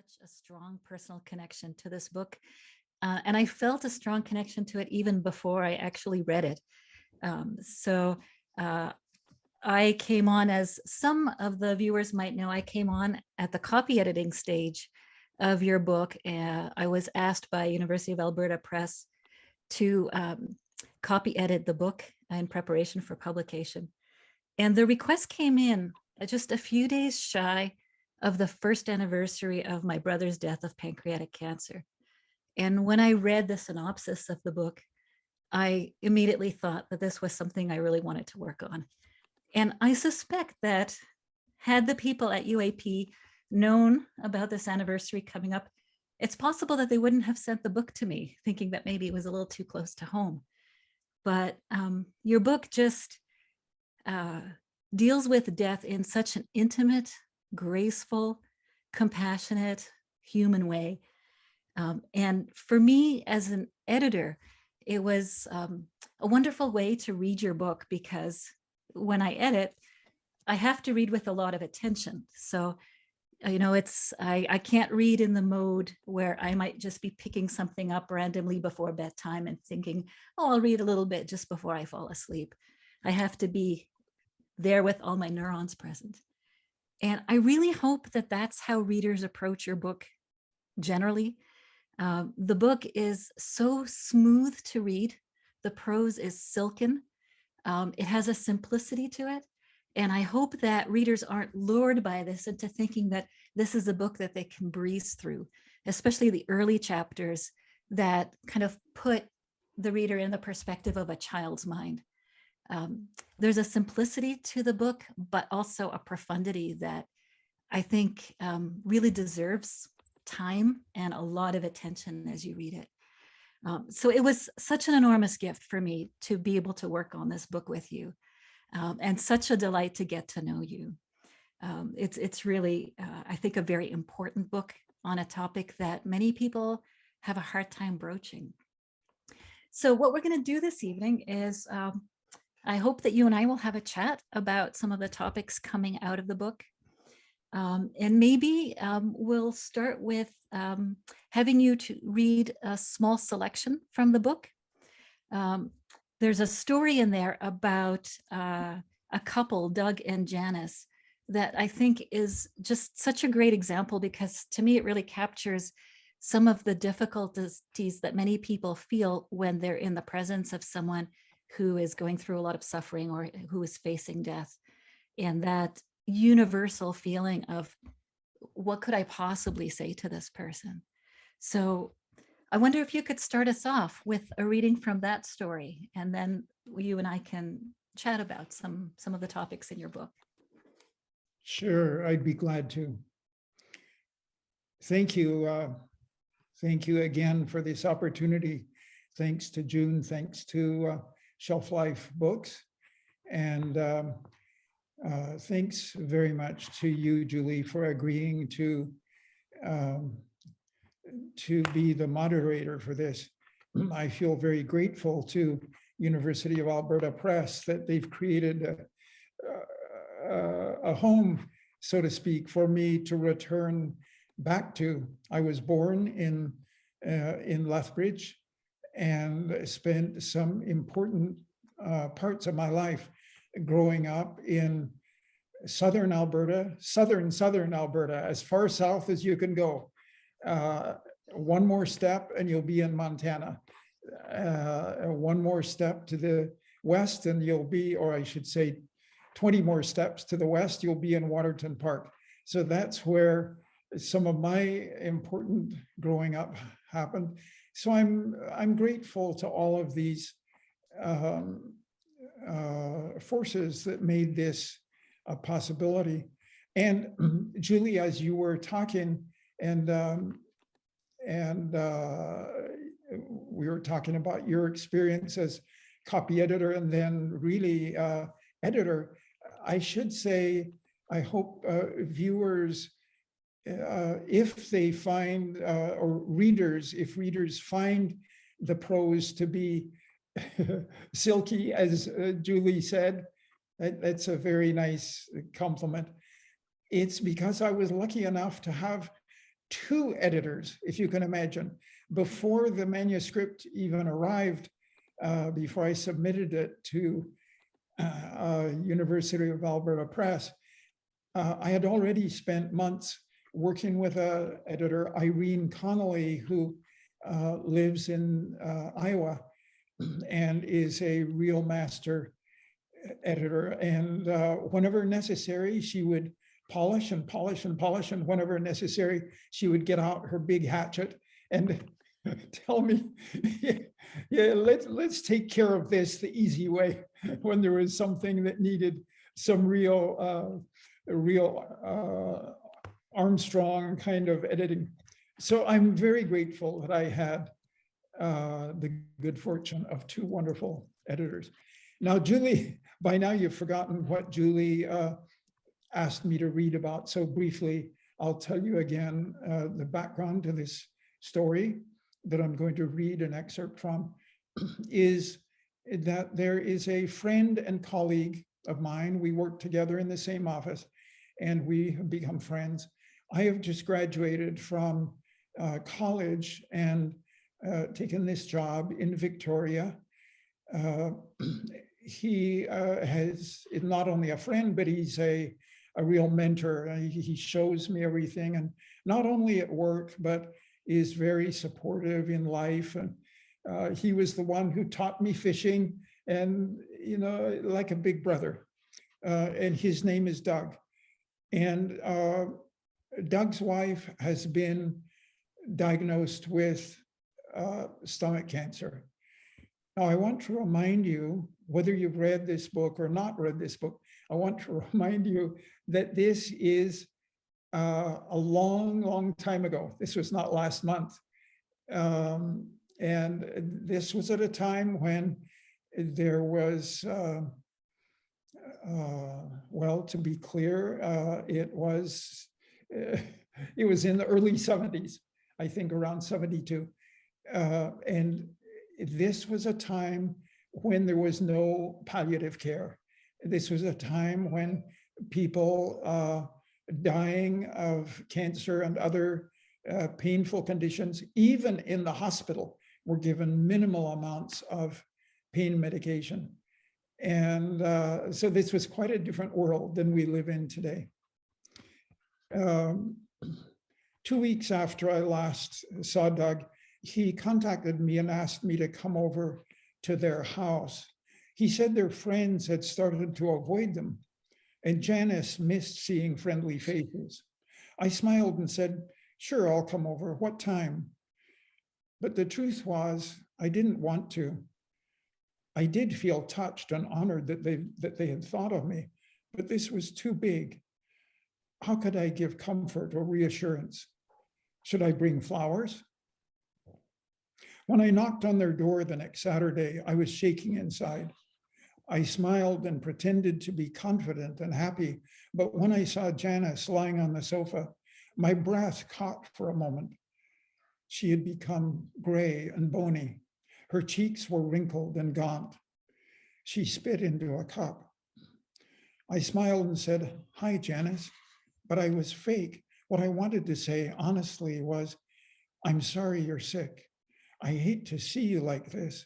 such a strong personal connection to this book. And I felt a strong connection to it even before I actually read it. So I came on, as some of the viewers might know, I came on at the copy editing stage of your book. I was asked by University of Alberta Press to copy edit the book in preparation for publication. And the request came in just a few days shy of the first anniversary of my brother's death of pancreatic cancer. And when I read the synopsis of the book, I immediately thought that this was something I really wanted to work on. And I suspect that had the people at UAP known about this anniversary coming up, it's possible that they wouldn't have sent the book to me, thinking that maybe it was a little too close to home. But your book just deals with death in such an intimate, graceful, compassionate, human way. And for me as an editor, it was a wonderful way to read your book, because when I edit, I have to read with a lot of attention. So, you know, I can't read in the mode where I might just be picking something up randomly before bedtime and thinking, oh, I'll read a little bit just before I fall asleep. I have to be there with all my neurons present. And I really hope that that's how readers approach your book generally. The book is so smooth to read. The prose is silken. It has a simplicity to it. And I hope that readers aren't lured by this into thinking that this is a book that they can breeze through, especially the early chapters that kind of put the reader in the perspective of a child's mind. There's a simplicity to the book, but also a profundity that I think really deserves time and a lot of attention as you read it. So it was such an enormous gift for me to be able to work on this book with you, and such a delight to get to know you. It's really, I think, a very important book on a topic that many people have a hard time broaching. So what we're going to do this evening is I hope that you and I will have a chat about some of the topics coming out of the book. And maybe we'll start with having you to read a small selection from the book. There's a story in there about a couple, Doug and Janice, that I think is just such a great example, because to me, it really captures some of the difficulties that many people feel when they're in the presence of someone who is going through a lot of suffering or who is facing death. And that universal feeling of, what could I possibly say to this person? So I wonder if you could start us off with a reading from that story, and then you and I can chat about some of the topics in your book. Sure, I'd be glad to. Thank you. Thank you again for this opportunity. Thanks to June, thanks to Shelf Life Books. And thanks very much to you, Julie, for agreeing to be the moderator for this. I feel very grateful to University of Alberta Press that they've created a home, so to speak, for me to return back to. I was born in Lethbridge and spent some important parts of my life growing up in southern Alberta, southern Alberta, as far south as you can go. One more step and you'll be in Montana. One more step to the west and you'll be, or I should say 20 more steps to the west, you'll be in Waterton Park. So that's where some of my important growing up happened. So I'm grateful to all of these forces that made this a possibility. And Julie, as you were talking, and we were talking about your experience as copy editor and then really editor, I should say, I hope viewers, if they find, or readers, if readers find the prose to be silky, as Julie said, that's a very nice compliment. It's because I was lucky enough to have 2 editors, if you can imagine, before the manuscript even arrived, before I submitted it to University of Alberta Press. I had already spent months working with an editor, Irene Connolly, who lives in Iowa and is a real master editor. And whenever necessary, she would polish and polish and polish. And whenever necessary, she would get out her big hatchet and tell me, yeah, let's take care of this the easy way, when there was something that needed some real Armstrong kind of editing. So I'm very grateful that I had the good fortune of 2 wonderful editors. Now, Julie, by now you've forgotten what Julie asked me to read about. So briefly, I'll tell you again the background to this story that I'm going to read an excerpt from is that there is a friend and colleague of mine. We work together in the same office and we have become friends. I have just graduated from college and taken this job in Victoria. He is not only a friend, but he's a real mentor. He shows me everything, and not only at work, but is very supportive in life. And he was the one who taught me fishing, and like a big brother. And his name is Doug. And Doug's wife has been diagnosed with stomach cancer. Now, I want to remind you, whether you've read this book or not read this book, I want to remind you that this is a long, long time ago. This was not last month. And this was at a time when there was, well, to be clear, it was in the early 70s, I think around 72. And this was a time when there was no palliative care. This was a time when people dying of cancer and other painful conditions, even in the hospital, were given minimal amounts of pain medication. And so this was quite a different world than we live in today. 2 weeks after I last saw Doug, he contacted me and asked me to come over to their house. He said their friends had started to avoid them, and Janice missed seeing friendly faces. I smiled and said, sure, I'll come over. What time? But the truth was, I didn't want to. I did feel touched and honored that they had thought of me, but this was too big. How could I give comfort or reassurance? Should I bring flowers? When I knocked on their door the next Saturday, I was shaking inside. I smiled and pretended to be confident and happy, but when I saw Janice lying on the sofa, my breath caught for a moment. She had become gray and bony. Her cheeks were wrinkled and gaunt. She spit into a cup. I smiled and said, hi, Janice, but I was fake. What I wanted to say, honestly, was, I'm sorry you're sick. I hate to see you like this.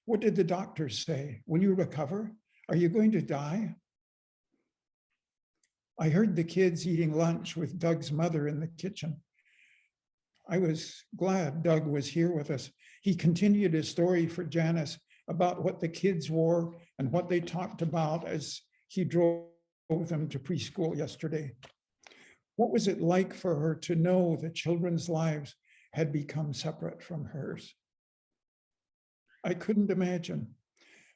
What did the doctors say? Will you recover? Are you going to die? I heard the kids eating lunch with Doug's mother in the kitchen. I was glad Doug was here with us. He continued his story for Janice about what the kids wore and what they talked about as he drove them to preschool yesterday. What was it like for her to know that children's lives had become separate from hers? I couldn't imagine.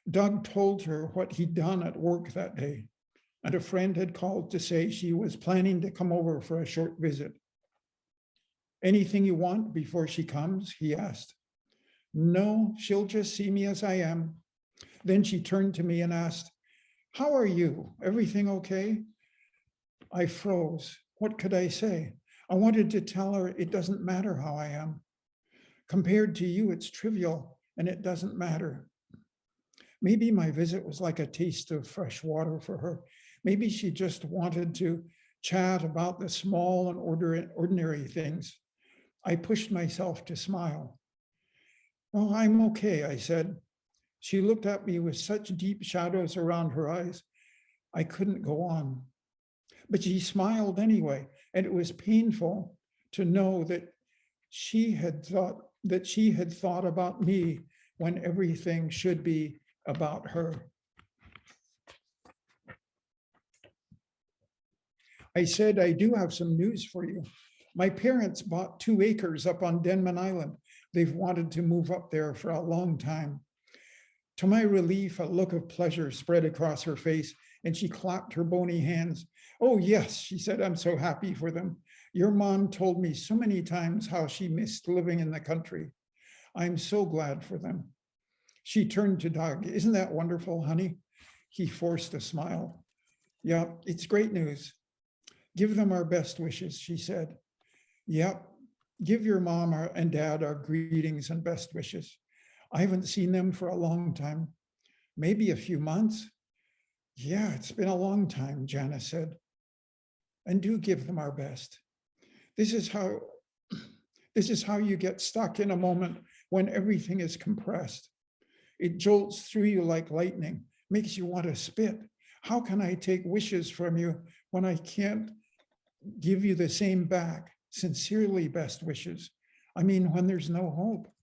Doug told her what he'd done at work that day, and a friend had called to say she was planning to come over for a short visit. Anything you want before she comes? He asked. No, she'll just see me as I am. Then she turned to me and asked, how are you? Everything okay? I froze. What could I say? I wanted to tell her it doesn't matter how I am. Compared to you, it's trivial and it doesn't matter. Maybe my visit was like a taste of fresh water for her. Maybe she just wanted to chat about the small and ordinary things. I pushed myself to smile. "Oh, I'm okay," I said. She looked at me with such deep shadows around her eyes. I couldn't go on. But she smiled anyway, and it was painful to know that she had thought about me when everything should be about her. I said, "I do have some news for you. My parents bought 2 acres up on Denman Island. They've wanted to move up there for a long time." To my relief, a look of pleasure spread across her face, and she clapped her bony hands. "Oh, yes," she said, "I'm so happy for them. Your mom told me so many times how she missed living in the country. I'm so glad for them." She turned to Doug. "Isn't that wonderful, honey?" He forced a smile. "Yeah, it's great news. Give them our best wishes," she said. "Yep, give your mom and dad our greetings and best wishes. I haven't seen them for a long time, maybe a few months." "Yeah, it's been a long time," Janice said. "And do give them our best. This is how you get stuck in a moment when everything is compressed. It jolts through you like lightning, makes you want to spit. How can I take wishes from you when I can't give you the same back? Sincerely, best wishes. I mean, when there's no hope."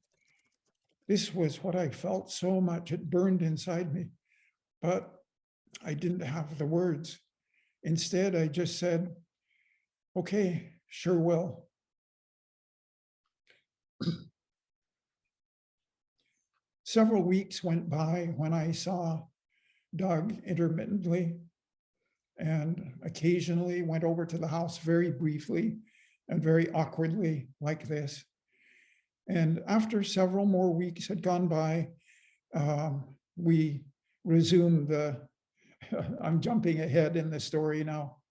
This was what I felt so much. It burned inside me, but I didn't have the words. Instead, I just said, "Okay, sure will." Several weeks went by when I saw Doug intermittently and occasionally went over to the house very briefly and very awkwardly like this. And after several more weeks had gone by, we resumed I'm jumping ahead in the story now.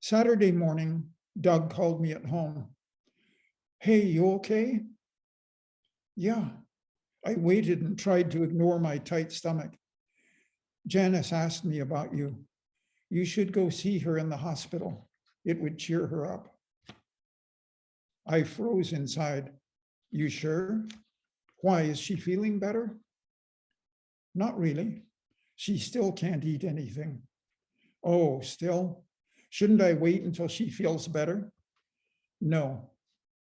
Saturday morning, Doug called me at home. "Hey, you okay?" "Yeah." I waited and tried to ignore my tight stomach. "Janice asked me about you. You should go see her in the hospital. It would cheer her up." I froze inside. "You sure? Why, is she feeling better?" "Not really. She still can't eat anything." "Oh, still? Shouldn't I wait until she feels better?" "No,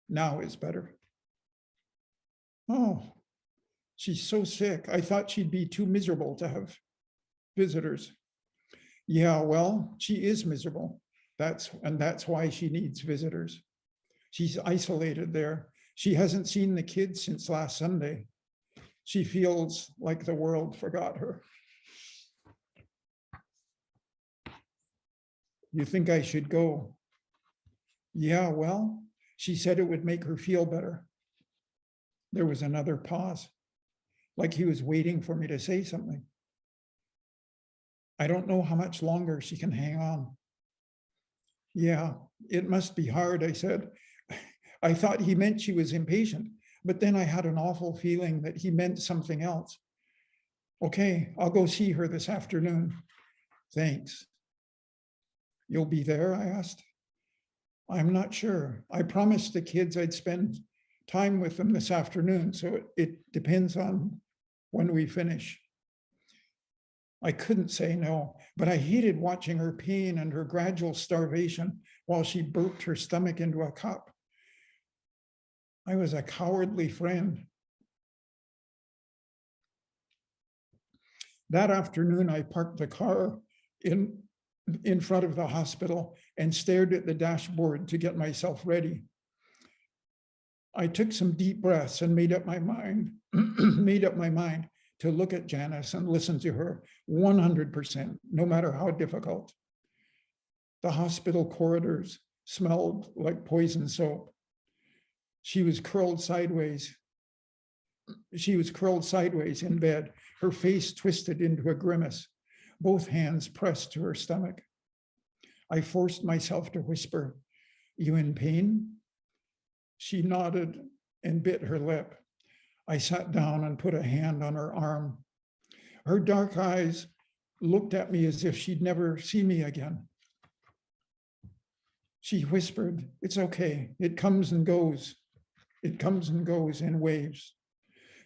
now is better." "Oh, she's so sick. I thought she'd be too miserable to have visitors." "Yeah, well, she is miserable. That's why she needs visitors. She's isolated there. She hasn't seen the kids since last Sunday. She feels like the world forgot her." "You think I should go?" "Yeah, well, she said it would make her feel better." There was another pause, like he was waiting for me to say something. "I don't know how much longer she can hang on." "Yeah, it must be hard," I said. I thought he meant she was impatient, but then I had an awful feeling that he meant something else. "Okay, I'll go see her this afternoon." "Thanks." "You'll be there?" I asked. "I'm not sure. I promised the kids I'd spend time with them this afternoon, so it depends on when we finish." I couldn't say no, but I hated watching her pain and her gradual starvation while she burped her stomach into a cup. I was a cowardly friend. That afternoon, I parked the car in front of the hospital and stared at the dashboard to get myself ready. I took some deep breaths and made up my mind to look at Janice and listen to her 100%, no matter how difficult. The hospital corridors smelled like poison soap. She was curled sideways in bed, her face twisted into a grimace, both hands pressed to her stomach. I forced myself to whisper, "You in pain?" She nodded and bit her lip. I sat down and put a hand on her arm. Her dark eyes looked at me as if she'd never see me again. She whispered, "It's okay. It comes and goes. It comes and goes in waves."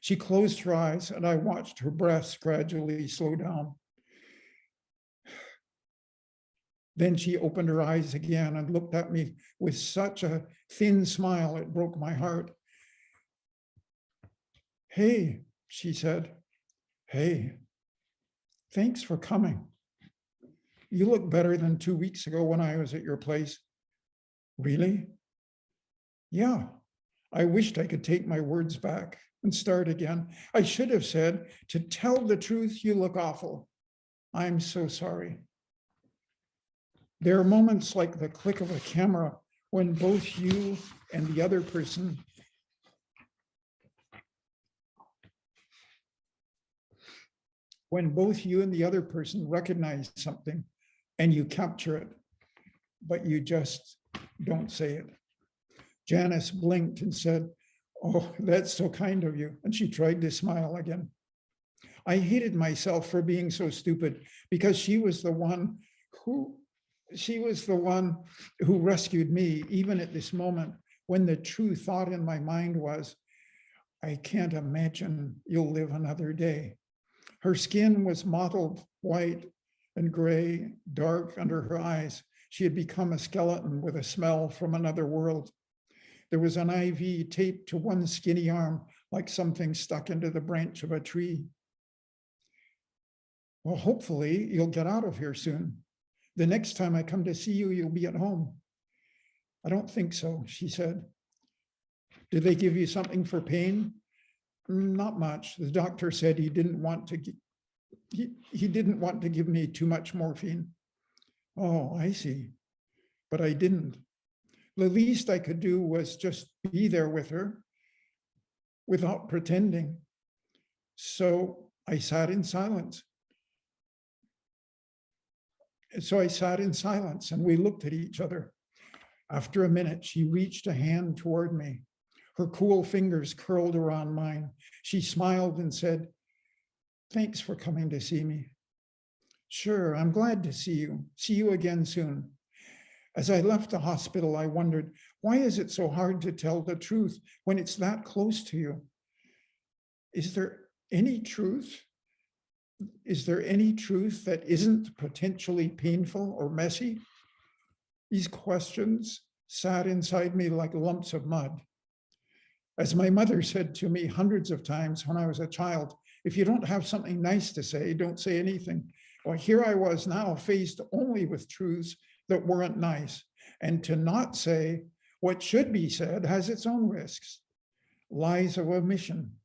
She closed her eyes, and I watched her breaths gradually slow down. Then she opened her eyes again and looked at me with such a thin smile, it broke my heart. "Hey," she said, "hey, thanks for coming. You look better than 2 weeks ago when I was at your place." "Really?" "Yeah." I wished I could take my words back and start again. I should have said, "To tell the truth, you look awful. I'm so sorry." There are moments like the click of a camera when both you and the other person recognize something and you capture it, but you just don't say it. Janice blinked and said, "Oh, that's so kind of you." And she tried to smile again. I hated myself for being so stupid because she was the one who rescued me, even at this moment when the true thought in my mind was, "I can't imagine you'll live another day." Her skin was mottled white and gray, dark under her eyes. She had become a skeleton with a smell from another world. There was an IV taped to one skinny arm, like something stuck into the branch of a tree. "Well, hopefully you'll get out of here soon. The next time I come to see you, you'll be at home." "I don't think so," she said. "Did they give you something for pain?" "Not much. The doctor said he didn't want to give me too much morphine." "Oh, I see. But I didn't. The least I could do was just be there with her without pretending. So I sat in silence. And we looked at each other. After a minute, she reached a hand toward me. Her cool fingers curled around mine. She smiled and said, "Thanks for coming to see me." "Sure, I'm glad to see you. See you again soon." As I left the hospital, I wondered, why is it so hard to tell the truth when it's that close to you? Is there any truth? Is there any truth that isn't potentially painful or messy? These questions sat inside me like lumps of mud. As my mother said to me hundreds of times when I was a child, "If you don't have something nice to say, don't say anything." Well, here I was now faced only with truths that weren't nice. And to not say what should be said has its own risks. Lies of omission.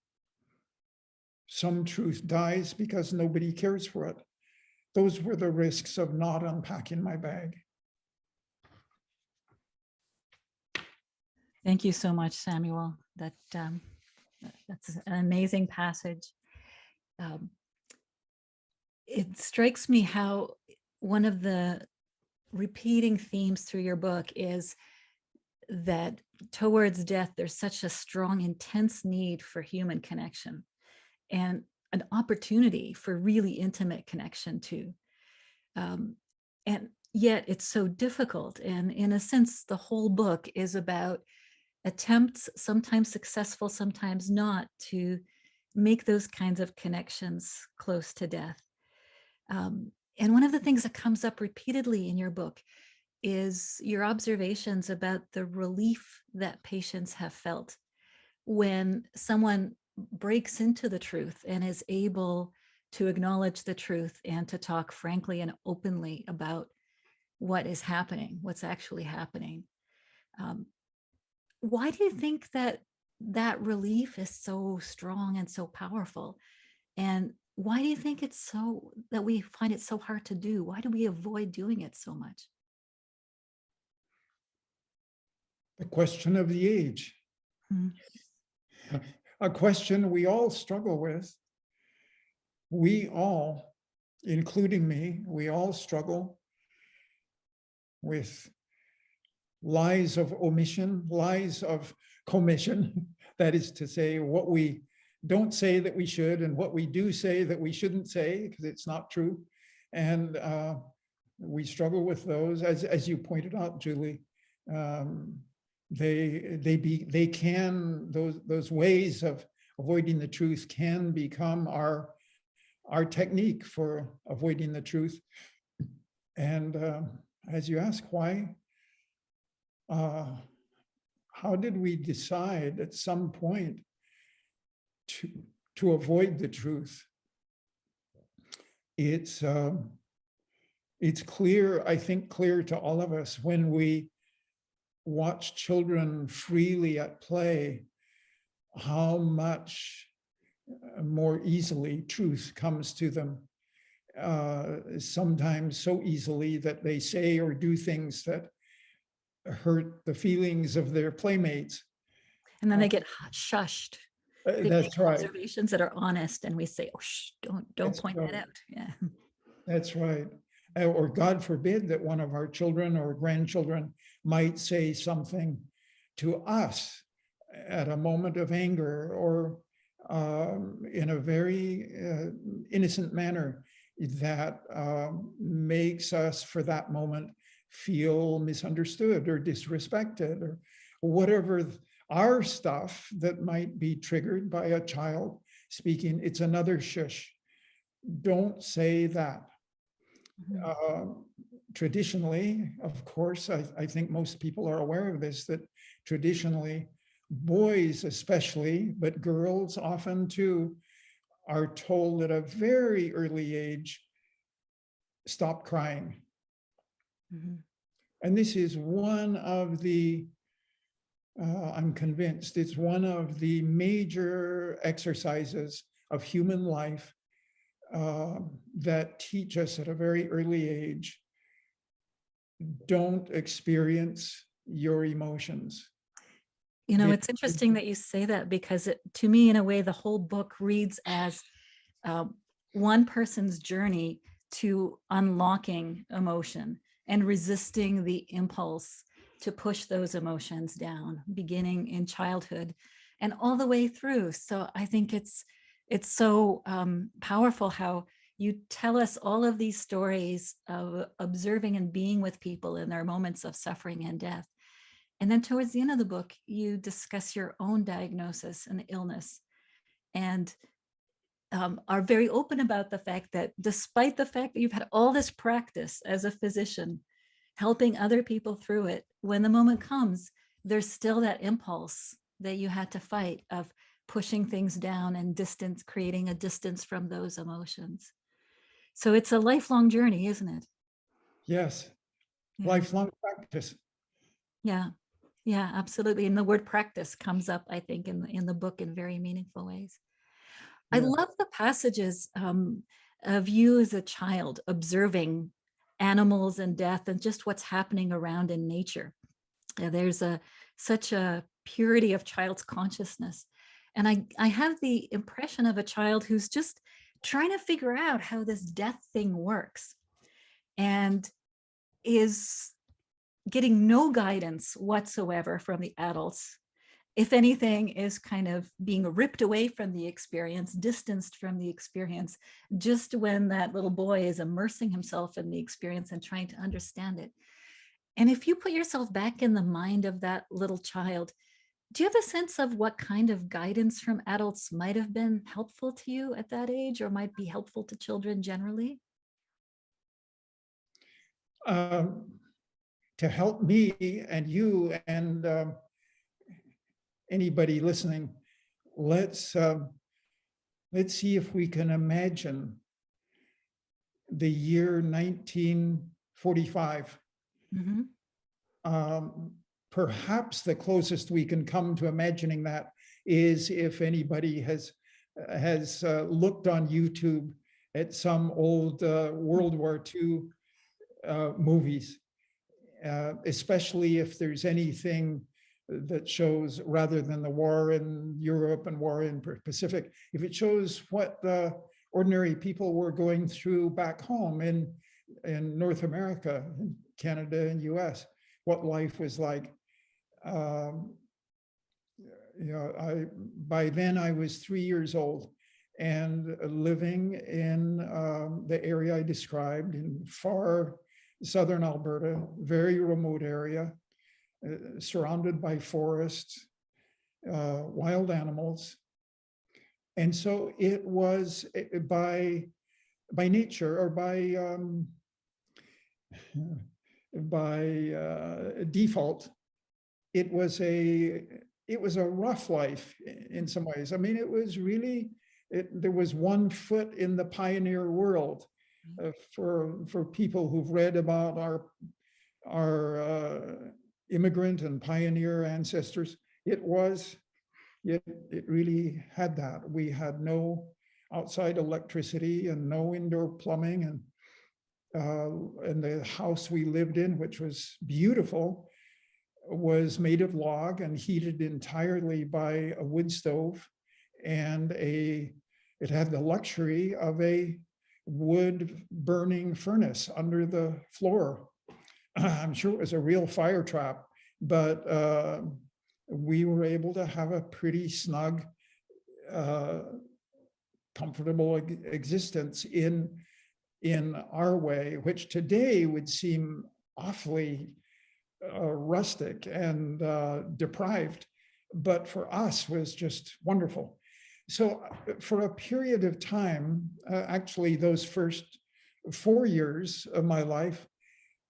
Some truth dies because nobody cares for it. Those were the risks of not unpacking my bag. Thank you so much, Samuel. That's an amazing passage. It strikes me how one of the repeating themes through your book is that towards death, there's such a strong, intense need for human connection and an opportunity for really intimate connection too. And yet it's so difficult. And in a sense, the whole book is about attempts, sometimes successful, sometimes not, to make those kinds of connections close to death. And one of the things that comes up repeatedly in your book is your observations about the relief that patients have felt when someone breaks into the truth and is able to acknowledge the truth and to talk frankly and openly about what is happening, what's actually happening. Why do you think that that relief is so strong and so powerful? And why do you think it's so that we find it so hard to do? Why do we avoid doing it so much? The question of the age. Hmm. A question we all struggle with. We all, including me, we all struggle with lies of omission, lies of commission. That is to say, what we don't say that we should and what we do say that we shouldn't say because it's not true. And we struggle with those. As you pointed out, Julie, They can, those ways of avoiding the truth can become our technique for avoiding the truth. And as you ask, why? How did we decide at some point to avoid the truth? It's clear, I think, clear to all of us when we watch children freely at play, how much more easily truth comes to them. Sometimes so easily that they say or do things that hurt the feelings of their playmates. And then they get shushed. They make That's right. observations that are honest, and we say, "Oh, shh, don't That's point right. that out." Yeah. That's right. Or God forbid that one of our children or grandchildren might say something to us at a moment of anger or in a very innocent manner that makes us for that moment feel misunderstood or disrespected or whatever our stuff that might be triggered by a child speaking. It's another shush. Don't say that. Traditionally, of course, I think most people are aware of this, that traditionally, boys especially, but girls often too, are told at a very early age, stop crying. And this is one of the, I'm convinced, it's one of the major exercises of human life that teach us at a very early age, don't experience your emotions. You know, it's interesting that you say that, because to me, in a way, the whole book reads as one person's journey to unlocking emotion and resisting the impulse to push those emotions down, beginning in childhood and all the way through. So I think it's so powerful how you tell us all of these stories of observing and being with people in their moments of suffering and death. And then towards the end of the book, you discuss your own diagnosis and illness, and are very open about the fact that despite the fact that you've had all this practice as a physician, helping other people through it, when the moment comes, there's still that impulse that you had to fight of pushing things down and distance, creating a distance from those emotions. So it's a lifelong journey, isn't it? Yes, Yeah. lifelong practice. Yeah, yeah, absolutely. And the word practice comes up, I think, in the book in very meaningful ways. I Yeah. love the passages of you as a child observing animals and death and just what's happening around in nature. There's such a purity of child's consciousness. And I have the impression of a child who's just trying to figure out how this death thing works and is getting no guidance whatsoever from the adults. If anything, is kind of being ripped away from the experience, distanced from the experience, just when that little boy is immersing himself in the experience and trying to understand it. And if you put yourself back in the mind of that little child, do you have a sense of what kind of guidance from adults might have been helpful to you at that age, or might be helpful to children generally? To help me and you and anybody listening, let's see if we can imagine the year 1945. Perhaps the closest we can come to imagining that is if anybody has looked on YouTube at some old World War II movies, especially if there's anything that shows, rather than the war in Europe and war in Pacific, if it shows what the ordinary people were going through back home in North America, Canada and US, what life was like. By then I was 3 years old and living in the area I described in far southern Alberta, very remote area. surrounded by forests, wild animals. And so it was by nature, or by default, it was a rough life in some ways. I mean, it was really, there was one foot in the pioneer world. For people who've read about our immigrant and pioneer ancestors, it really had that. We had no outside electricity and no indoor plumbing, and the house we lived in, which was beautiful, was made of log and heated entirely by a wood stove, and it had the luxury of a wood burning furnace under the floor. I'm sure it was a real fire trap, but we were able to have a pretty snug, comfortable existence in our way, which today would seem awfully rustic and deprived, but for us was just wonderful. So for a period of time, actually those first 4 years of my life,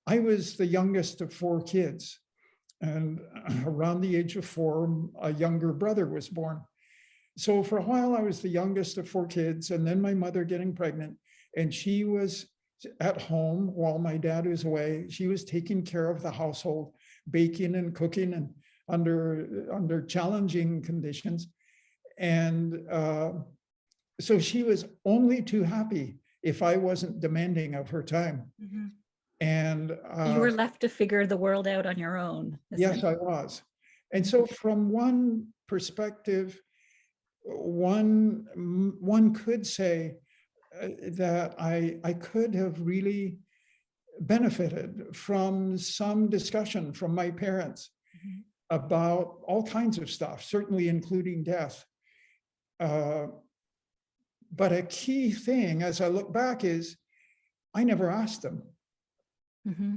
I was the youngest of 4 kids. And around the age of 4, a younger brother was born. So for a while, I was the youngest of 4 kids, and then my mother getting pregnant, and she was at home while my dad was away. She was taking care of the household, baking and cooking, and under challenging conditions. And so she was only too happy if I wasn't demanding of her time. Mm-hmm. And you were left to figure the world out on your own. Yes, I was. And so from one perspective, one could say that I could have really benefited from some discussion from my parents mm-hmm. about all kinds of stuff, certainly including death. But a key thing as I look back is I never asked them. Mm-hmm.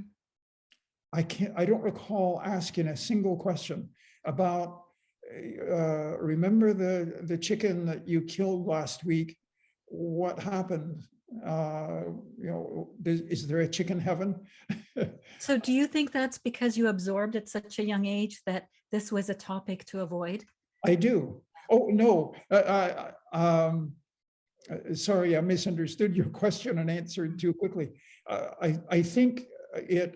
I don't recall asking a single question about, remember the chicken that you killed last week? What happened? Is there a chicken heaven? So do you think that's because you absorbed at such a young age that this was a topic to avoid? I do. Oh, no. Sorry, I misunderstood your question and answered too quickly. I think it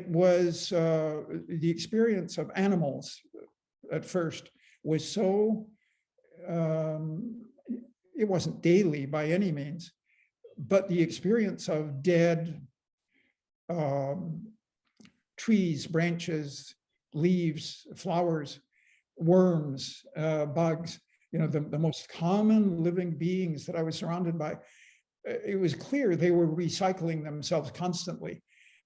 was the experience of animals at first was so, it wasn't daily by any means, but the experience of dead trees, branches, leaves, flowers, worms, bugs, the most common living beings that I was surrounded by, it was clear they were recycling themselves constantly.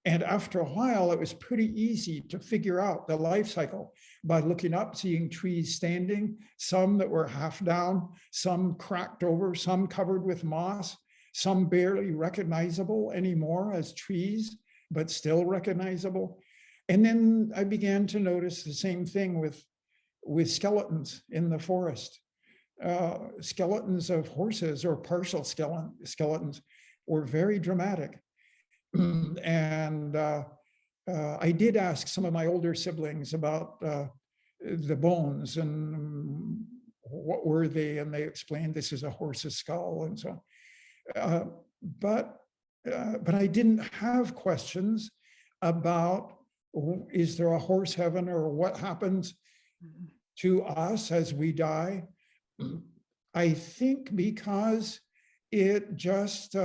And after a while, it was pretty easy to figure out the life cycle by looking up, seeing trees standing, some that were half down, some cracked over, some covered with moss, some barely recognizable anymore as trees, but still recognizable. And then I began to notice the same thing with skeletons in the forest. Skeletons of horses or partial skeletons were very dramatic. And I did ask some of my older siblings about the bones and what were they, and they explained this is a horse's skull and so on. But I didn't have questions about is there a horse heaven or what happens to us as we die. I think because it just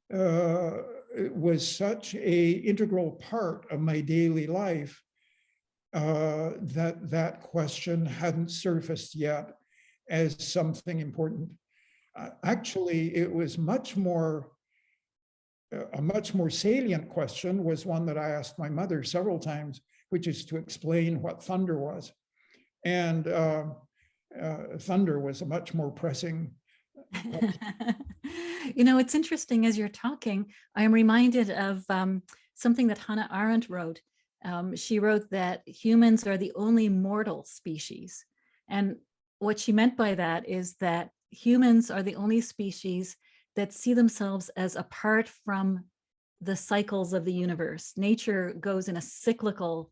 it was such a integral part of my daily life that question hadn't surfaced yet as something important. Actually, it was a much more salient question was one that I asked my mother several times, which is to explain what thunder was. And thunder was a much more pressing it's interesting as you're talking, I'm reminded of something that Hannah Arendt wrote. She wrote that humans are the only mortal species. And what she meant by that is that humans are the only species that see themselves as apart from the cycles of the universe. Nature goes in a cyclical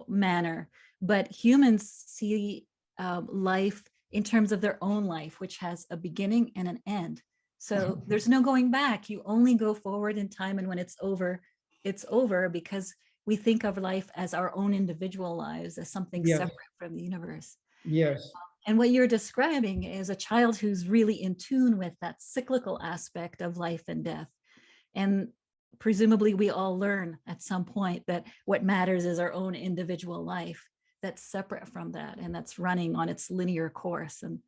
manner, but humans see life in terms of their own life, which has a beginning and an end. So there's no going back. You only go forward in time, and when it's over, because we think of life as our own individual lives, as something Yes, separate from the universe. yes, And what you're describing is a child who's really in tune with that cyclical aspect of life and death. And presumably we all learn at some point that what matters is our own individual life that's separate from that, and that's running on its linear course, and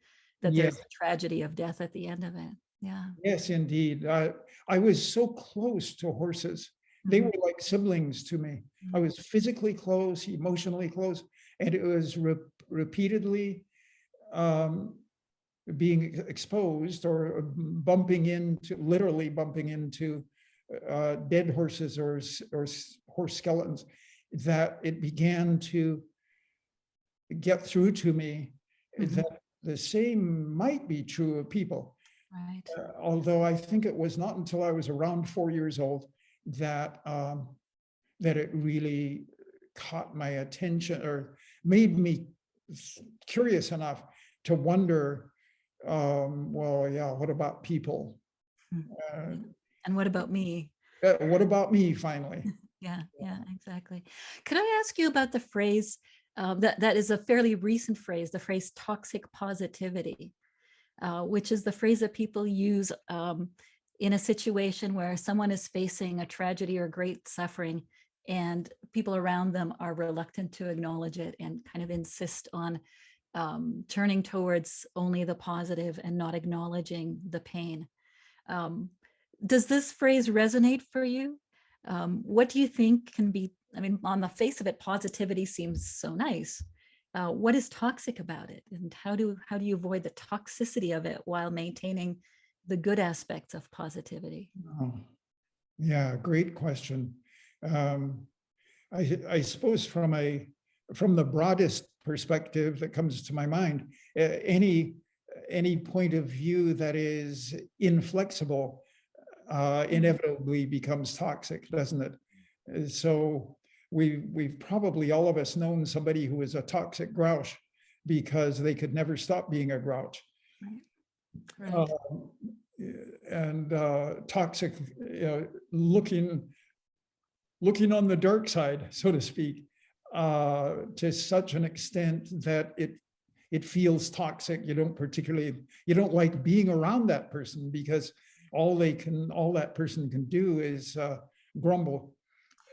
that yes, there's a tragedy of death at the end of it. Yeah. yes, indeed. I was so close to horses. They were like siblings to me. I was physically close, emotionally close, and it was repeatedly being exposed or literally bumping into dead horses or horse skeletons, that it began to get through to me that the same might be true of people. Right. Although I think it was not until I was around 4 years old that that it really caught my attention or made me curious enough to wonder, well, yeah, what about people? Uh, And what about me? what about me, finally? Yeah, exactly. Could I ask you about the phrase that is a fairly recent phrase, the phrase toxic positivity, which is the phrase that people use in a situation where someone is facing a tragedy or great suffering, and people around them are reluctant to acknowledge it and kind of insist on turning towards only the positive and not acknowledging the pain. Does this phrase resonate for you? What do you think can be, I mean, on the face of it, positivity seems so nice. What is toxic about it? And how do you avoid the toxicity of it while maintaining the good aspects of positivity? Oh, yeah, great question. I suppose from the broadest perspective that comes to my mind, any point of view that is inflexible inevitably becomes toxic, doesn't it? So we've probably all of us known somebody who was a toxic grouch because they could never stop being a grouch. Right. And toxic, looking on the dark side, so to speak, to such an extent that it feels toxic. You don't like being around that person because all that person can do is grumble.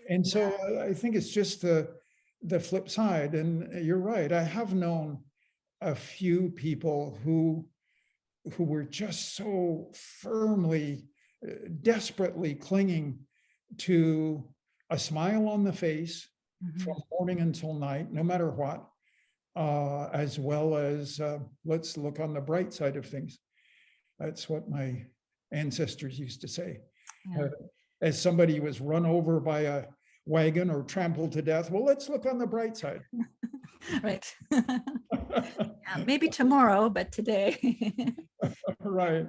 And so I think it's just the flip side. And you're right. I have known a few people who were just so firmly, desperately clinging to a smile on the face from morning until night, no matter what, as well as let's look on the bright side of things. That's what my ancestors used to say. Yeah. As somebody was run over by a wagon or trampled to death, well, let's look on the bright side. Right. Yeah, maybe tomorrow, but today. Right.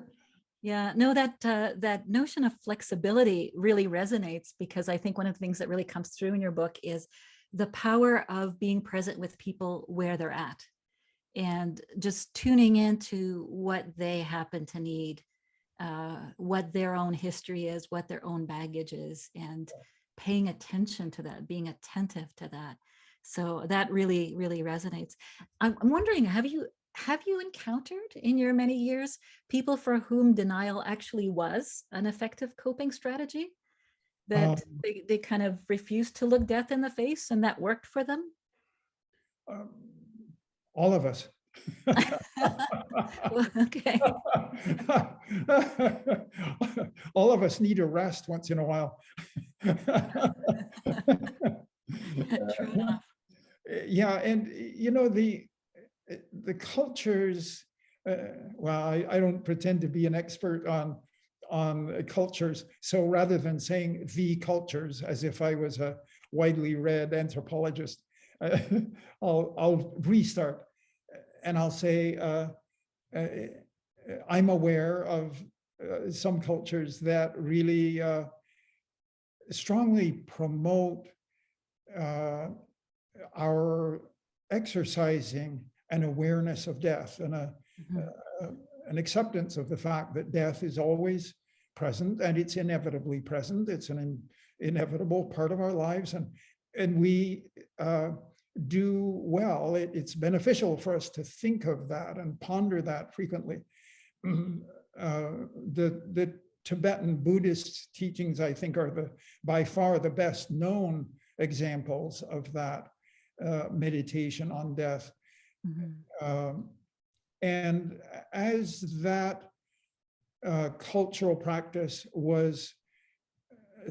Yeah, no, that notion of flexibility really resonates, because I think one of the things that really comes through in your book is the power of being present with people where they're at, and just tuning into what they happen to need, what their own history is, what their own baggage is, and paying attention to that, being attentive to that. So that really, really resonates. I'm wondering, have you encountered in your many years people for whom denial actually was an effective coping strategy? That they kind of refused to look death in the face and that worked for them? All of us. Well, okay. All of us need a rest once in a while. True enough. Yeah, and the cultures. Well, I don't pretend to be an expert on cultures. So rather than saying the cultures, as if I was a widely read anthropologist, I'll restart and I'll say, I'm aware of some cultures that really strongly promote our exercising an awareness of death and an acceptance of the fact that death is always present and it's inevitably present. It's an inevitable part of our lives, and we do well. It's beneficial for us to think of that and ponder that frequently. The Tibetan Buddhist teachings, I think, are by far the best known examples of that meditation on death. And as that cultural practice was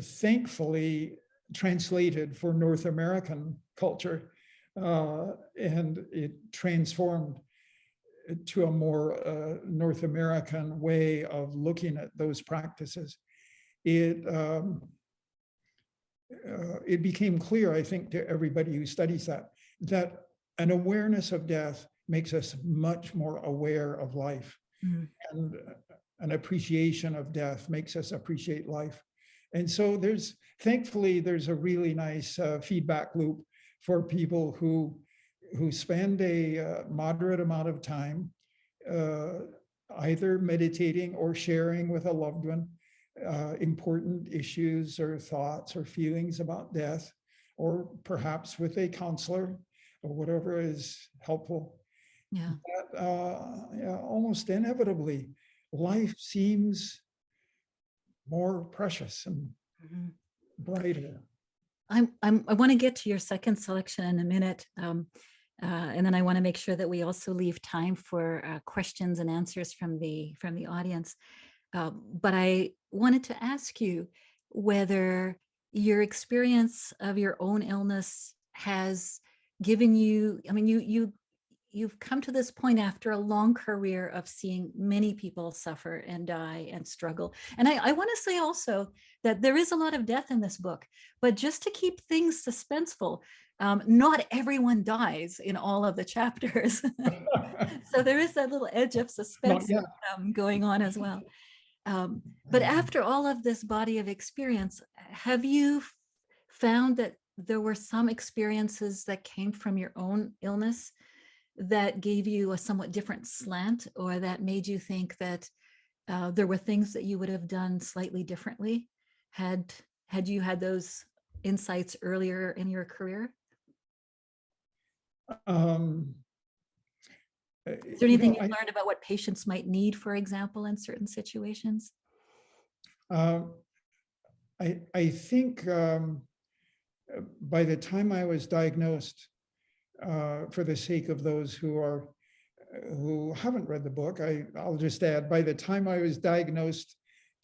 thankfully translated for North American culture, and it transformed to a more North American way of looking at those practices, it became clear, I think, to everybody who studies that an awareness of death makes us much more aware of life. And an appreciation of death makes us appreciate life. And so thankfully, there's a really nice feedback loop for people who spend a moderate amount of time either meditating or sharing with a loved one important issues or thoughts or feelings about death, or perhaps with a counselor or whatever is helpful. But, almost inevitably, life seems more precious and brighter. I want to get to your second selection in a minute. And then I want to make sure that we also leave time for questions and answers from the audience. But I wanted to ask you whether your experience of your own illness has given you, I mean, you've come to this point after a long career of seeing many people suffer and die and struggle. And I want to say also that there is a lot of death in this book, but just to keep things suspenseful, not everyone dies in all of the chapters. So there is that little edge of suspense going on as well. But after all of this body of experience, have you found that there were some experiences that came from your own illness that gave you a somewhat different slant, or that made you think that there were things that you would have done slightly differently had you had those insights earlier in your career? Is there anything you learned about what patients might need, for example, in certain situations? I think by the time I was diagnosed, for the sake of those who haven't read the book, I'll just add, by the time I was diagnosed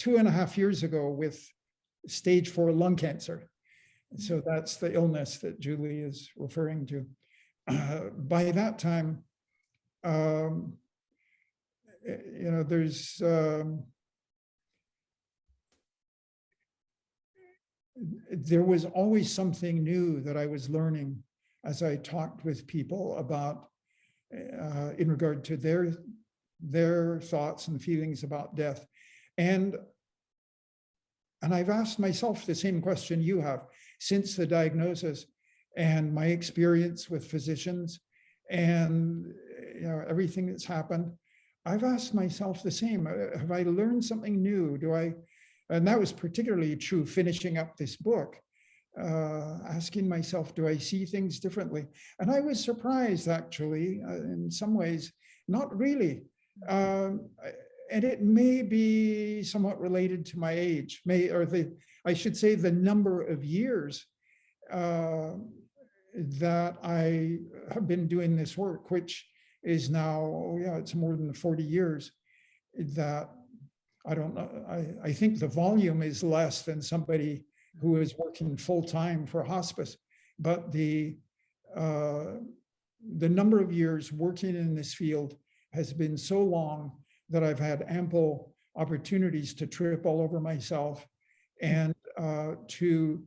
2.5 years ago with stage 4 lung cancer, so that's the illness that Julie is referring to. By that time, there was always something new that I was learning as I talked with people about, in regard to their thoughts and feelings about death. And I've asked myself the same question you have since the diagnosis, and my experience with physicians and everything that's happened. I've asked myself the same. Have I learned something new? And that was particularly true finishing up this book, asking myself, do I see things differently? And I was surprised, actually, in some ways, not really. And it may be somewhat related to my age, I should say the number of years that I have been doing this work, which is now, it's more than 40 years, that I don't know, I think the volume is less than somebody who is working full-time for hospice, but the number of years working in this field has been so long that I've had ample opportunities to trip all over myself and to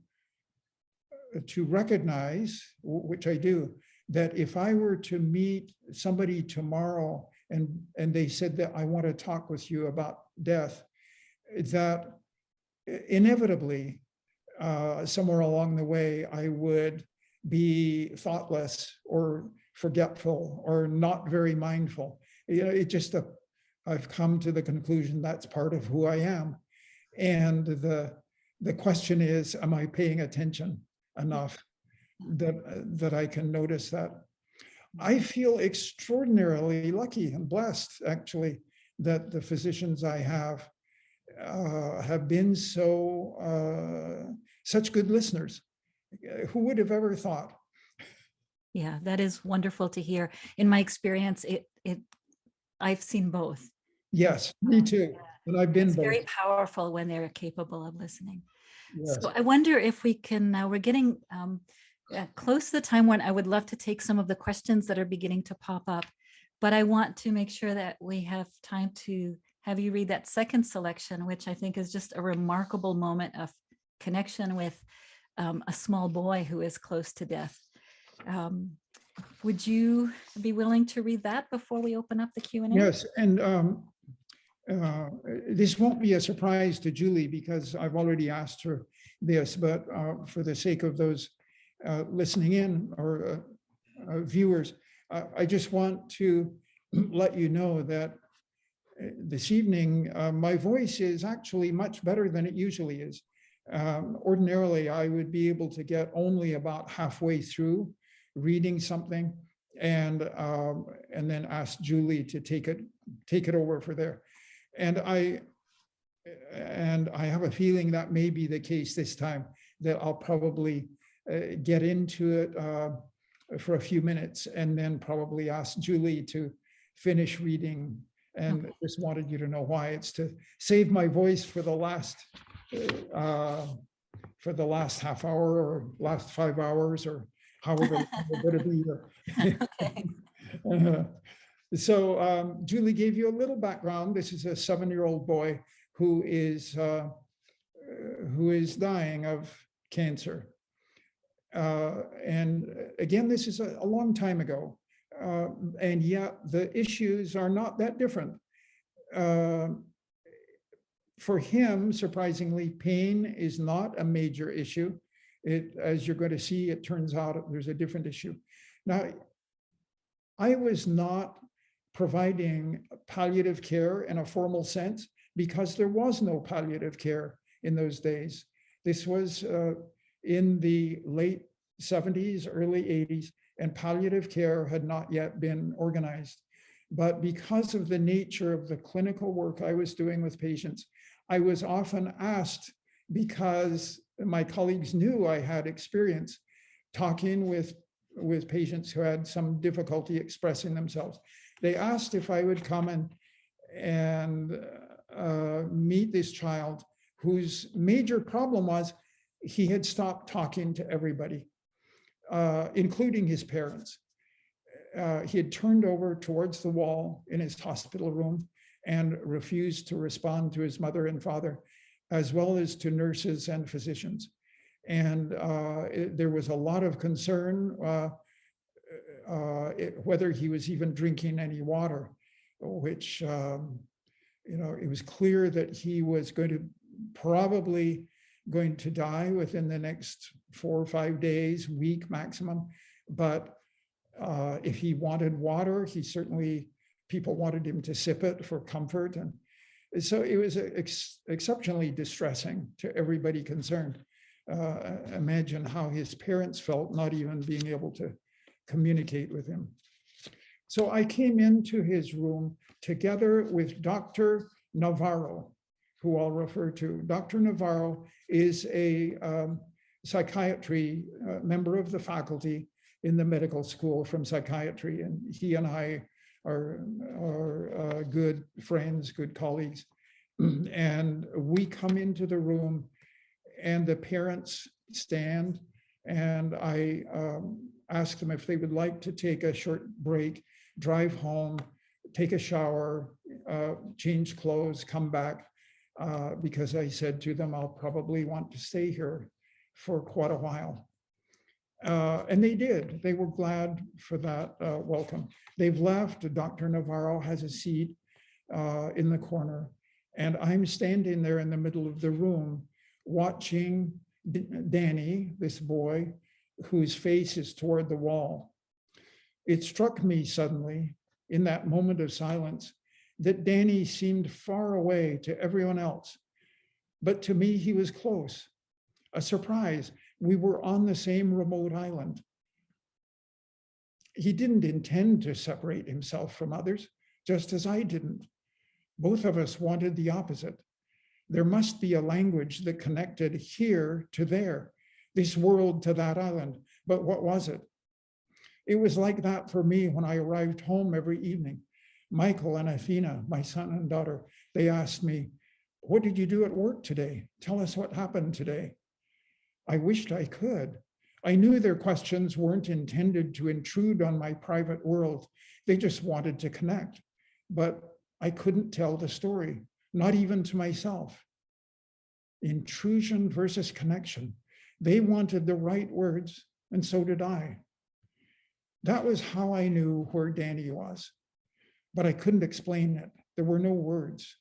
recognize, which I do, that if I were to meet somebody tomorrow and they said that I want to talk with you about death, that inevitably somewhere along the way I would be thoughtless or forgetful or not very mindful. It just I've come to the conclusion that's part of who I am. And the question is, am I paying attention enough that I can notice that? I feel extraordinarily lucky and blessed, actually, that the physicians I have been such good listeners. Who would have ever thought? Yeah, that is wonderful to hear. In my experience, I've seen both. Yes, me too. And I've been It's both. very powerful when they're capable of listening. Yes. So I wonder if we can, we're getting close to the time when I would love to take some of the questions that are beginning to pop up, but I want to make sure that we have time to have you read that second selection, which I think is just a remarkable moment of connection with a small boy who is close to death. Would you be willing to read that before we open up the Q&A? Yes, and this won't be a surprise to Julie because I've already asked her this, but for the sake of those listening in or viewers, I just want to let you know that this evening, my voice is actually much better than it usually is. Ordinarily, I would be able to get only about halfway through reading something and then ask Julie to take it over for there. And I have a feeling that may be the case this time, that I'll probably get into it for a few minutes and then probably ask Julie to finish reading. And just wanted you to know why. It's to save my voice for the last half hour or last 5 hours or however it's going to be. So Julie gave you a little background. This is a 7-year-old boy who is dying of cancer. And again, this is a long time ago. And yet the issues are not that different. For him, surprisingly, pain is not a major issue. As you're going to see, it turns out there's a different issue. Now, I was not providing palliative care in a formal sense because there was no palliative care in those days. This was in the late 70s, early 80s, and palliative care had not yet been organized. But because of the nature of the clinical work I was doing with patients, I was often asked, because my colleagues knew I had experience talking with patients who had some difficulty expressing themselves. They asked if I would come and meet this child whose major problem was he had stopped talking to everybody, including his parents. He had turned over towards the wall in his hospital room and refused to respond to his mother and father, as well as to nurses and physicians. And there was a lot of concern whether he was even drinking any water, which, it was clear that he was probably going to die within the next 4 or 5 days, week maximum. But if he wanted water, people wanted him to sip it for comfort. And so it was exceptionally distressing to everybody concerned. Imagine how his parents felt not even being able to communicate with him. So I came into his room together with Dr. Navarro, who I'll refer to. Dr. Navarro is a psychiatry member of the faculty in the medical school from psychiatry, and he and I are good friends, good colleagues. And we come into the room and the parents stand, and I ask them if they would like to take a short break, drive home, take a shower, change clothes, come back, because I said to them, I'll probably want to stay here for quite a while. And they did. They were glad for that welcome. They've left. Dr. Navarro has a seat in the corner, and I'm standing there in the middle of the room watching Danny, this boy, whose face is toward the wall. It struck me suddenly in that moment of silence that Danny seemed far away to everyone else, but to me, he was close. A surprise. We were on the same remote island. He didn't intend to separate himself from others, just as I didn't. Both of us wanted the opposite. There must be a language that connected here to there, this world to that island. But what was it? It was like that for me when I arrived home every evening. Michael and Athena, my son and daughter, they asked me, what did you do at work today? Tell us what happened today. I wished I could. I knew their questions weren't intended to intrude on my private world. They just wanted to connect. But I couldn't tell the story, not even to myself. Intrusion versus connection. They wanted the right words, and so did I. That was how I knew where Danny was, but I couldn't explain it. There were no words.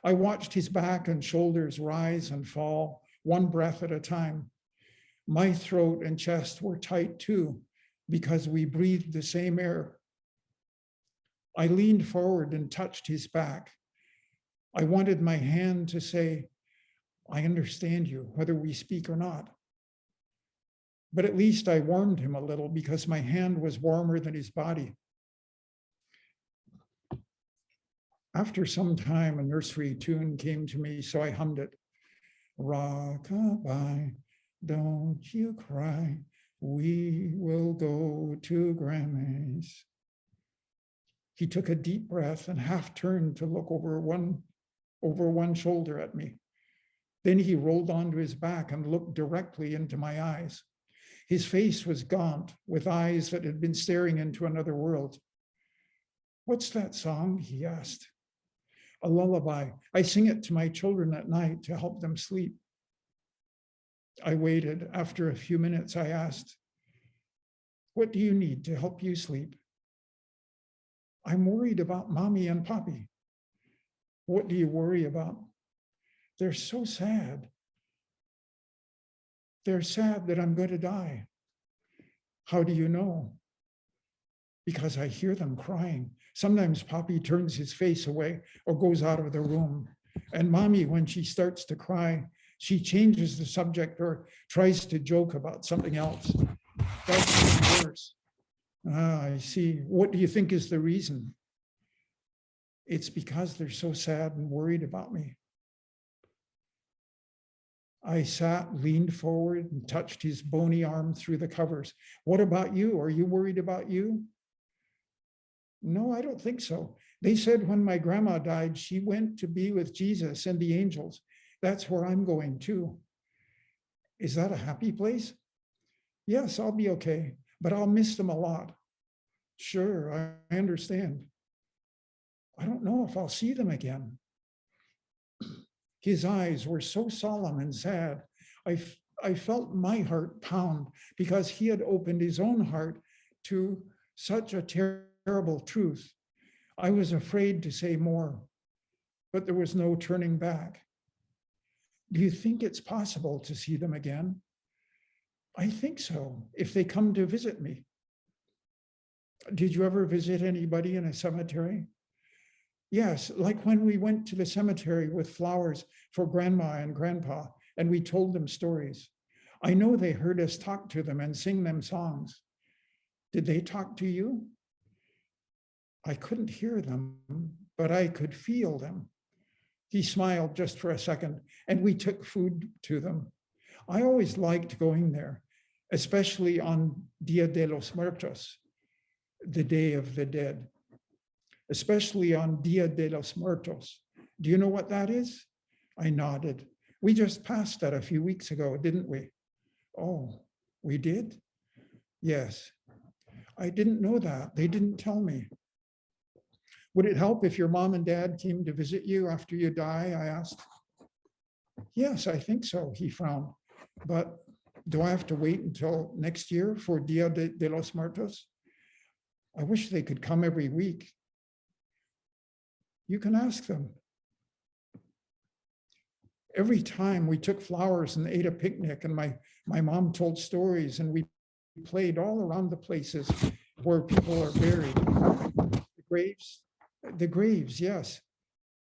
I watched his back and shoulders rise and fall, one breath at a time. My throat and chest were tight too, because we breathed the same air. I leaned forward and touched his back. I wanted my hand to say, I understand you, whether we speak or not. But at least I warmed him a little because my hand was warmer than his body. After some time, a nursery tune came to me, so I hummed it. Rock-a-bye, don't you cry, we will go to Grammy's. He took a deep breath and half turned to look over one shoulder at me. Then he rolled onto his back and looked directly into my eyes. His face was gaunt, with eyes that had been staring into another world. What's that song? He asked. A lullaby. I sing it to my children at night to help them sleep. I waited. After a few minutes, I asked, what do you need to help you sleep? I'm worried about Mommy and Poppy. What do you worry about? They're so sad. They're sad that I'm going to die. How do you know? Because I hear them crying. Sometimes Poppy turns his face away or goes out of the room. And Mommy, when she starts to cry, she changes the subject or tries to joke about something else. That's even worse. I see. What do you think is the reason? It's because they're so sad and worried about me. I sat, leaned forward, and touched his bony arm through the covers. What about you? Are you worried about you? No, I don't think so. They said when my grandma died, she went to be with Jesus and the angels. That's where I'm going too. Is that a happy place? Yes, I'll be okay, but I'll miss them a lot. Sure, I understand. I don't know if I'll see them again. His eyes were so solemn and sad. I felt my heart pound because he had opened his own heart to such a terrible truth. I was afraid to say more, but there was no turning back. Do you think it's possible to see them again? I think so, if they come to visit me. Did you ever visit anybody in a cemetery? Yes, like when we went to the cemetery with flowers for Grandma and Grandpa, and we told them stories. I know they heard us talk to them and sing them songs. Did they talk to you? I couldn't hear them, but I could feel them. He smiled just for a second, and we took food to them. I always liked going there, especially on Dia de los Muertos, the Day of the Dead. Especially on Dia de los Muertos. Do you know what that is? I nodded. We just passed that a few weeks ago, didn't we? Oh, we did? Yes. I didn't know that. They didn't tell me. Would it help if your mom and dad came to visit you after you die? I asked. Yes, I think so, he frowned. But do I have to wait until next year for Dia de los Muertos? I wish they could come every week. You can ask them. Every time we took flowers and ate a picnic, and my mom told stories, and we played all around the places where people are buried. The graves, yes.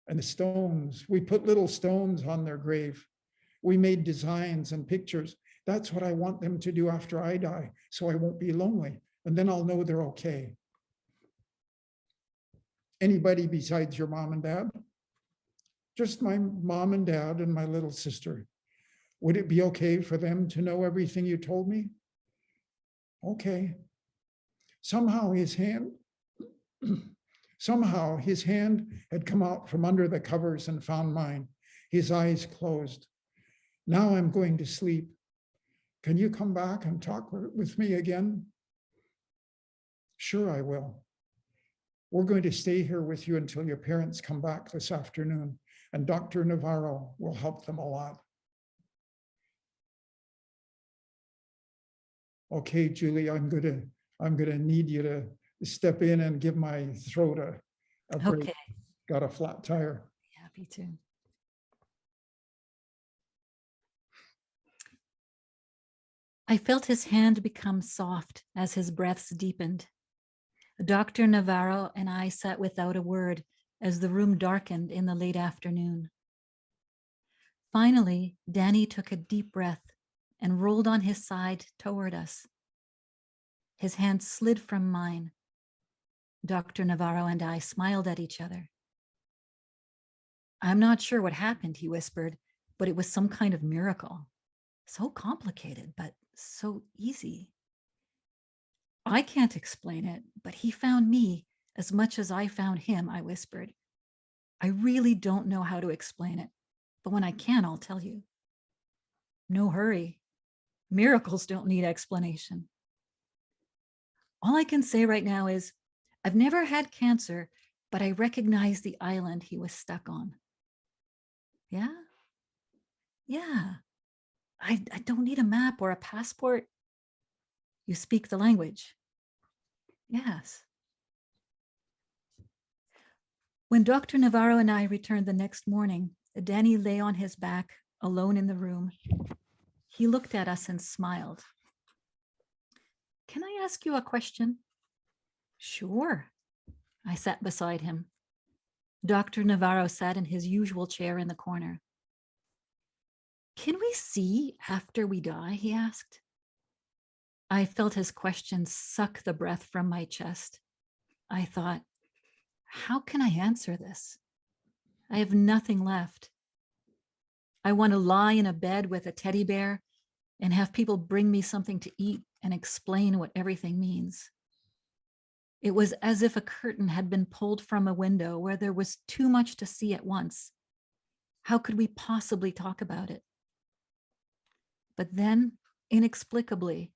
And the stones. We put little stones on their grave. We made designs and pictures. That's what I want them to do after I die, so I won't be lonely. And then I'll know they're okay. Anybody besides your mom and dad? Just my mom and dad and my little sister. Would it be okay for them to know everything you told me? Okay. Somehow his hand had come out from under the covers and found mine. His eyes closed. Now I'm going to sleep. Can you come back and talk with me again? Sure, I will. We're going to stay here with you until your parents come back this afternoon, and Dr. Navarro will help them a lot. Okay, Julie, I'm gonna need you to step in and give my throat a break. Okay, Got a flat tire. happy to. I felt his hand become soft as his breaths deepened. Dr. Navarro and I sat without a word as the room darkened in the late afternoon. Finally, Danny took a deep breath and rolled on his side toward us. His hand slid from mine. Dr. Navarro and I smiled at each other. I'm not sure what happened, he whispered, but it was some kind of miracle. So complicated, but so easy. I can't explain it, but he found me as much as I found him, I whispered. I really don't know how to explain it, but when I can, I'll tell you. No hurry. Miracles don't need explanation. All I can say right now is I've never had cancer, but I recognize the island he was stuck on. Yeah? Yeah. I don't need a map or a passport. You speak the language. Yes. When Dr. Navarro and I returned the next morning, Danny lay on his back, alone in the room. He looked at us and smiled. Can I ask you a question? Sure. I sat beside him. Dr. Navarro sat in his usual chair in the corner. Can we see after we die? He asked. I felt his question suck the breath from my chest. I thought, how can I answer this? I have nothing left. I want to lie in a bed with a teddy bear and have people bring me something to eat and explain what everything means. It was as if a curtain had been pulled from a window where there was too much to see at once. How could we possibly talk about it? But then, inexplicably,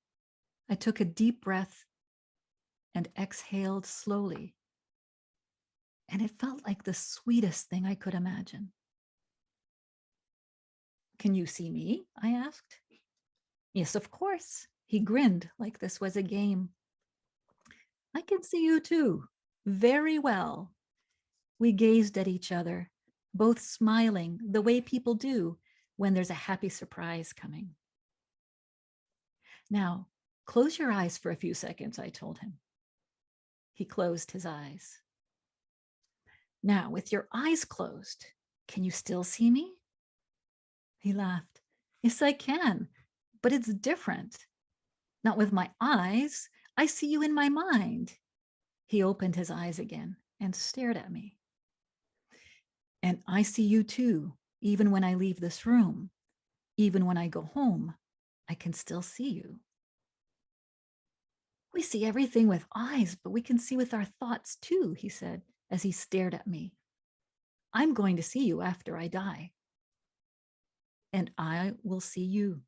I took a deep breath and exhaled slowly. And it felt like the sweetest thing I could imagine. Can you see me? I asked. Yes, of course. He grinned like this was a game. I can see you too, very well. We gazed at each other, both smiling the way people do when there's a happy surprise coming. Now, close your eyes for a few seconds, I told him. He closed his eyes. Now, with your eyes closed, can you still see me? He laughed. Yes, I can, but it's different. Not with my eyes. I see you in my mind. He opened his eyes again and stared at me. And I see you too, even when I leave this room. Even when I go home, I can still see you. We see everything with eyes, but we can see with our thoughts too, he said as he stared at me. I'm going to see you after I die. And I will see you.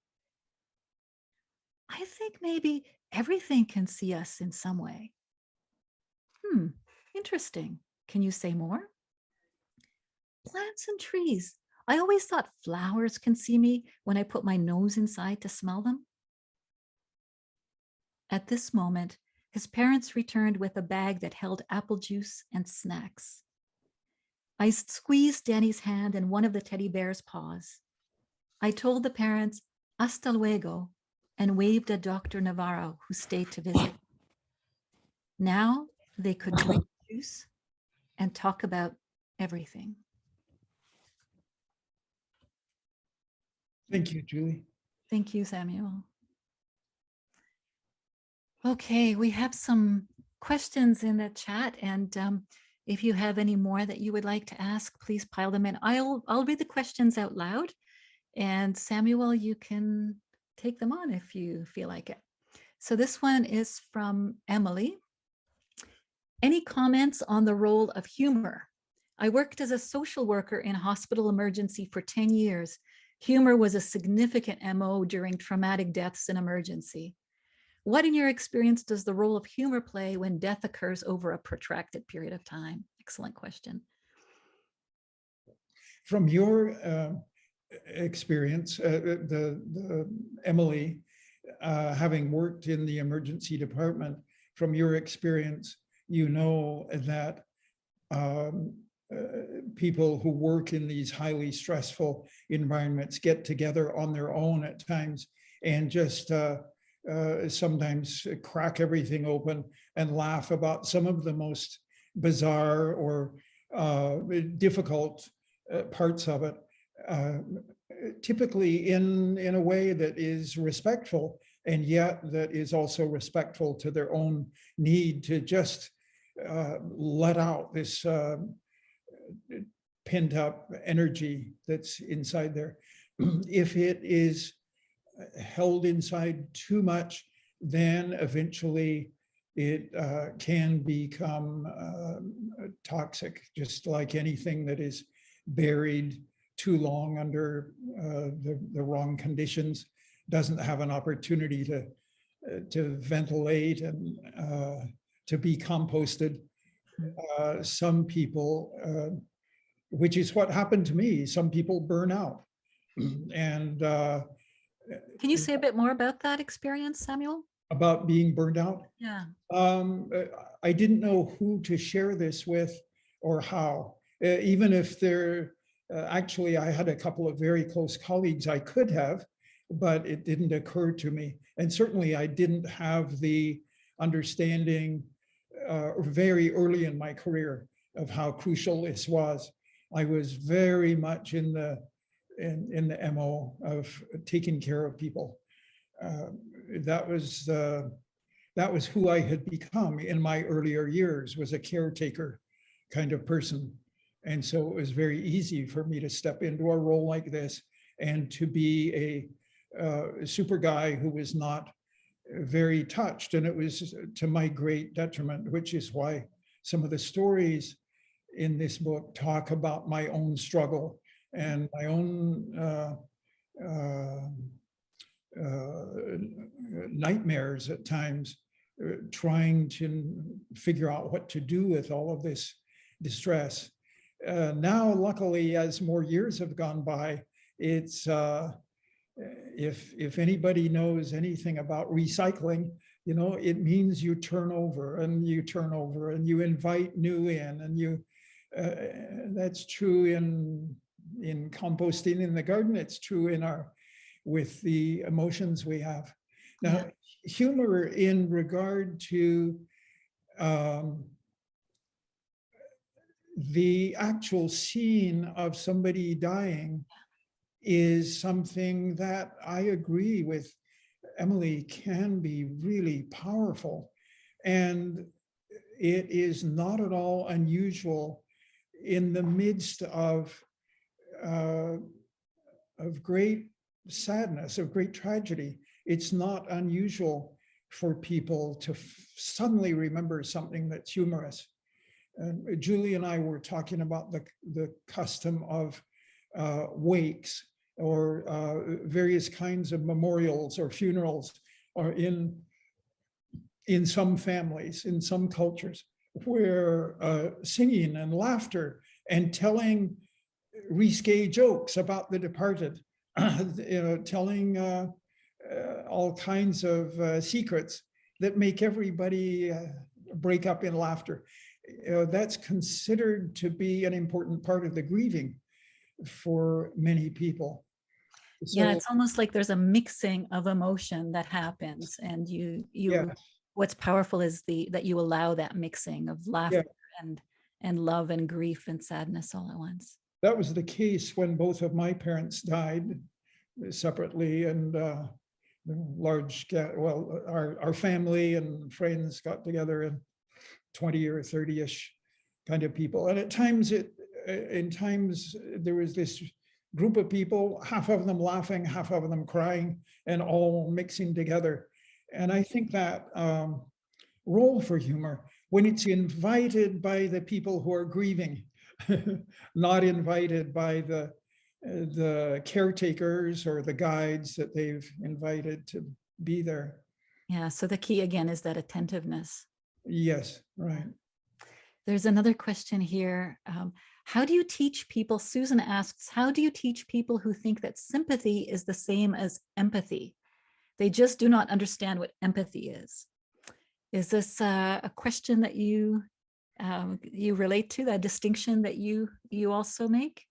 I think maybe everything can see us in some way. Interesting. Can you say more? Plants and trees. I always thought flowers can see me when I put my nose inside to smell them. At this moment, his parents returned with a bag that held apple juice and snacks. I squeezed Danny's hand in one of the teddy bear's paws. I told the parents, hasta luego, and waved at Dr. Navarro, who stayed to visit. Now they could drink juice and talk about everything. Thank you, Julie. Thank you, Samuel. Okay, we have some questions in the chat, and if you have any more that you would like to ask, please pile them in. I'll read the questions out loud, and Samuel, you can take them on if you feel like it. So this one is from Emily. Any comments on the role of humor? I worked as a social worker in a hospital emergency for 10 years. Humor was a significant MO during traumatic deaths in emergency. What, in your experience, does the role of humor play when death occurs over a protracted period of time? Excellent question. From your experience, the Emily, having worked in the emergency department, from your experience, you know that people who work in these highly stressful environments get together on their own at times and just sometimes crack everything open and laugh about some of the most bizarre or difficult parts of it, typically in a way that is respectful, and yet that is also respectful to their own need to just let out this pent up energy that's inside there. If it is held inside too much, then eventually it can become toxic, just like anything that is buried too long under the wrong conditions, doesn't have an opportunity to ventilate and to be composted. Some people, which is what happened to me, some people burn out. And can you say a bit more about that experience, Samuel? About being burned out? Yeah. I didn't know who to share this with or how. Even if there, actually, I had a couple of very close colleagues I could have, but it didn't occur to me. And certainly I didn't have the understanding very early in my career of how crucial this was. I was very much in the MO of taking care of people. That was who I had become in my earlier years, was a caretaker kind of person. And so it was very easy for me to step into a role like this and to be a super guy who was not very touched. And it was to my great detriment, which is why some of the stories in this book talk about my own struggle and my own nightmares at times, trying to figure out what to do with all of this distress. Now, luckily, as more years have gone by, it's if anybody knows anything about recycling, you know, it means you turn over and you turn over and you invite new in, and you that's true in composting in the garden. It's true in with the emotions we have. Now, humor in regard to the actual scene of somebody dying is something that I agree with Emily can be really powerful. And it is not at all unusual in the midst of great sadness, of great tragedy. It's not unusual for people to suddenly remember something that's humorous. Julie and I were talking about the custom of wakes or various kinds of memorials or funerals, or in some families, in some cultures, where singing and laughter and telling risque jokes about the departed, telling all kinds of secrets that make everybody break up in laughter. That's considered to be an important part of the grieving for many people. Yeah, So, it's almost like there's a mixing of emotion that happens, and yeah, what's powerful is that you allow that mixing of yeah, laughter and love and grief and sadness all at once. that was the case when both of my parents died separately, and our family and friends got together, and 20 or 30-ish kind of people. And at times there was this group of people, half of them laughing, half of them crying, and all mixing together. And I think that role for humor, when it's invited by the people who are grieving, not invited by the caretakers or the guides that they've invited to be there. Yeah, so the key again is that attentiveness. Yes, right. There's another question here. How do you teach people? Susan asks, how do you teach people who think that sympathy is the same as empathy? They just do not understand what empathy is. Is this a question that you relate to, that distinction that you also make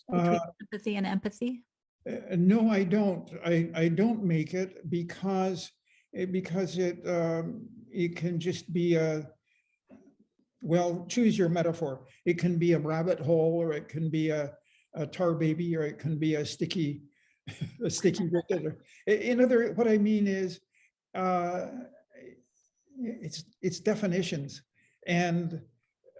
between sympathy and empathy? No, I don't. I don't make it because it can just be well, choose your metaphor. It can be a rabbit hole, or it can be a tar baby, or it can be a sticky wicket. What I mean is, it's definitions, and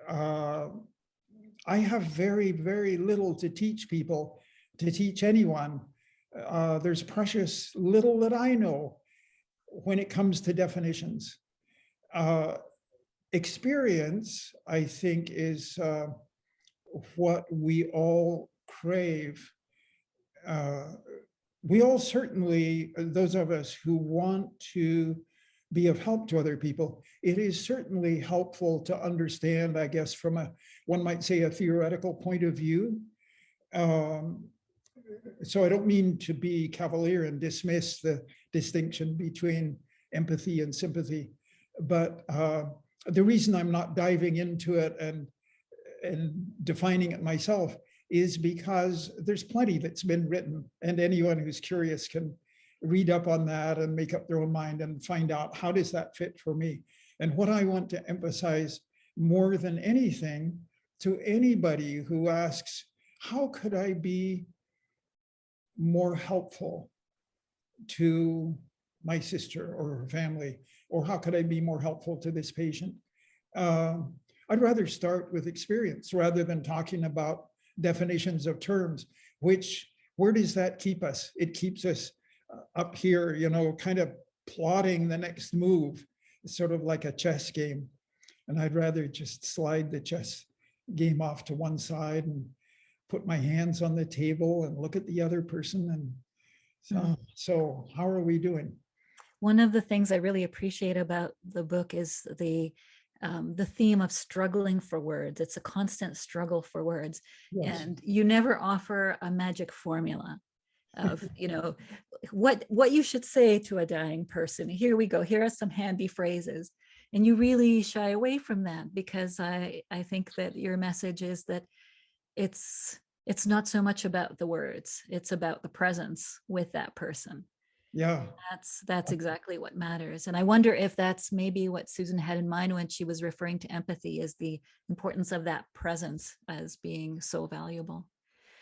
I have very, very little to teach people, to teach anyone. There's precious little that I know when it comes to definitions. Experience, I think, is what we all crave. We all certainly, those of us who want to be of help to other people, it is certainly helpful to understand, I guess, from one might say, a theoretical point of view. So I don't mean to be cavalier and dismiss the distinction between empathy and sympathy, but the reason I'm not diving into it and defining it myself is because there's plenty that's been written, and anyone who's curious can read up on that and make up their own mind and find out, how does that fit for me? And what I want to emphasize more than anything to anybody who asks, how could I be more helpful to my sister or her family, or how could I be more helpful to this patient? I'd rather start with experience rather than talking about definitions of terms, where does that keep us? It keeps us up here, kind of plotting the next move. It's sort of like a chess game. And I'd rather just slide the chess game off to one side and put my hands on the table and look at the other person. And so how are we doing? One of the things I really appreciate about the book is the theme of struggling for words. It's a constant struggle for words. Yes. And you never offer a magic formula of, what you should say to a dying person. Here we go. Here are some handy phrases. And you really shy away from that, because I think that your message is that it's not so much about the words. It's about the presence with that person. Yeah. That's exactly what matters. And I wonder if that's maybe what Susan had in mind when she was referring to empathy, is the importance of that presence as being so valuable.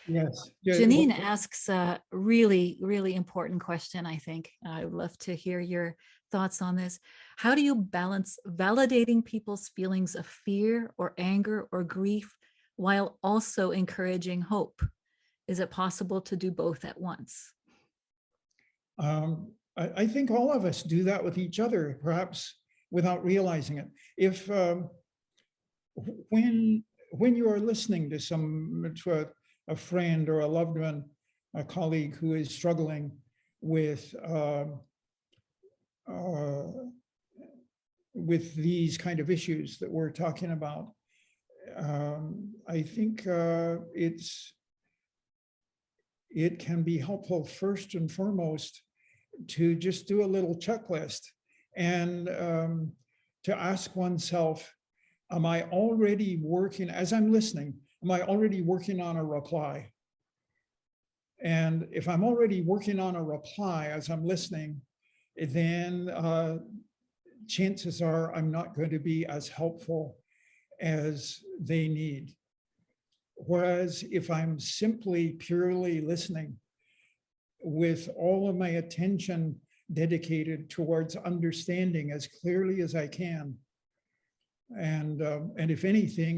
Yes. Janine asks a really, really important question, I think. I would love to hear your thoughts on this. How do you balance validating people's feelings of fear or anger or grief while also encouraging hope? Is it possible to do both at once? I think all of us do that with each other, perhaps without realizing it. If when you are listening to a friend or a loved one, a colleague who is struggling with with these kind of issues that we're talking about. I think it can be helpful first and foremost to just do a little checklist and to ask oneself, am I already working, as I'm listening, am I already working on a reply? And if I'm already working on a reply as I'm listening, then chances are I'm not going to be as helpful as they need. Whereas if I'm simply purely listening with all of my attention dedicated towards understanding as clearly as I can, and if anything,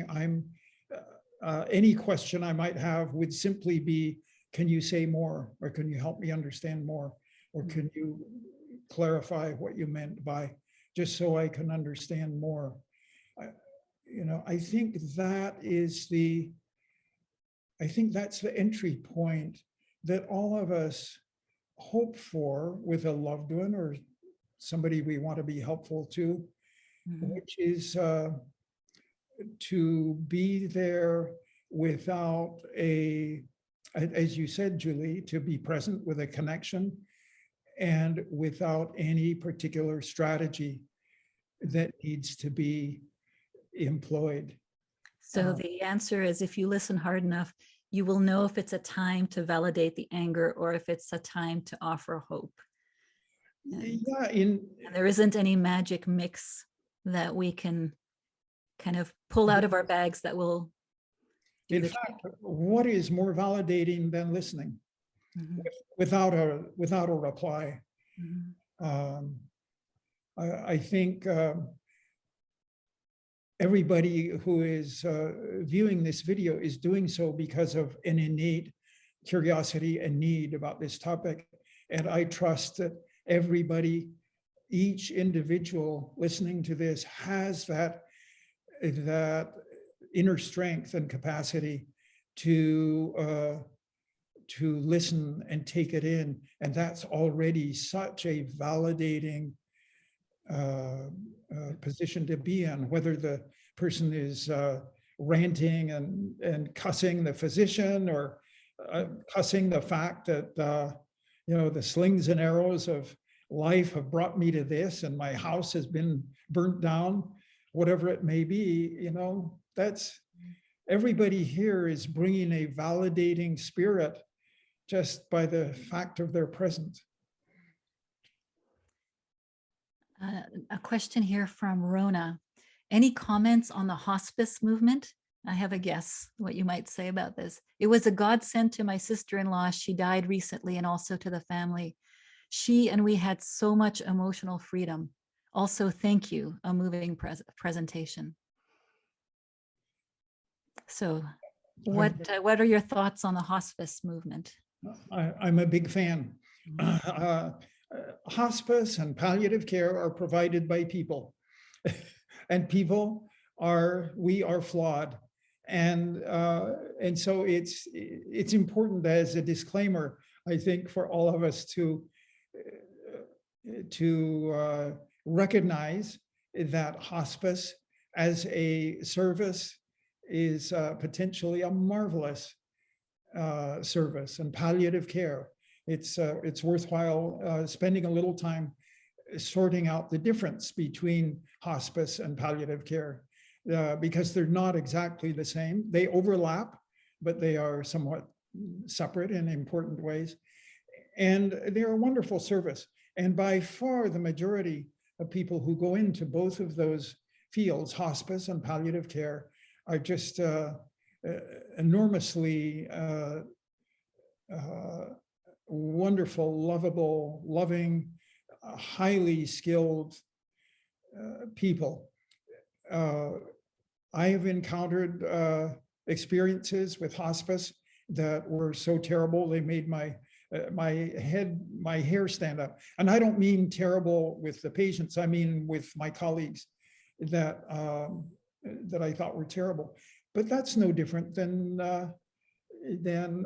any question I might have would simply be, can you say more, or can you help me understand more, or can you clarify what you meant by, just so I can understand more. I think that's the entry point that all of us hope for with a loved one or somebody we want to be helpful to, which is to be there without as you said, Julie, to be present with a connection and without any particular strategy that needs to be employed. So the answer is, if you listen hard enough, you will know if it's a time to validate the anger or if it's a time to offer hope. And there isn't any magic mix that we can kind of pull out of our bags that will do in fact, what is more validating than listening without a reply? I think everybody who is viewing this video is doing so because of an innate curiosity and need about this topic. And I trust that everybody, each individual listening to this, has that inner strength and capacity to listen and take it in. And that's already such a validating position to be in, whether the person is ranting and cussing the physician, or cussing the fact that the slings and arrows of life have brought me to this and my house has been burnt down, whatever it may be. That's, everybody here is bringing a validating spirit just by the fact of their presence. A question here from Rona. Any comments on the hospice movement? I have a guess what you might say about this. It was a godsend to my sister-in-law. She died recently, and also to the family. She and we had so much emotional freedom. Also, thank you, a moving presentation. So what are your thoughts on the hospice movement? I'm a big fan. Hospice and palliative care are provided by people, and people we are flawed, and so it's important, as a disclaimer, I think, for all of us to recognize that hospice as a service is potentially a marvelous service, and palliative care, it's worthwhile spending a little time sorting out the difference between hospice and palliative care, because they're not exactly the same. They overlap, but they are somewhat separate in important ways. And they're a wonderful service. And by far the majority of people who go into both of those fields, hospice and palliative care, are just enormously wonderful, lovable, loving, highly skilled people. I have encountered experiences with hospice that were so terrible they made my hair stand up. And I don't mean terrible with the patients, I mean with my colleagues that I thought were terrible. But that's no different than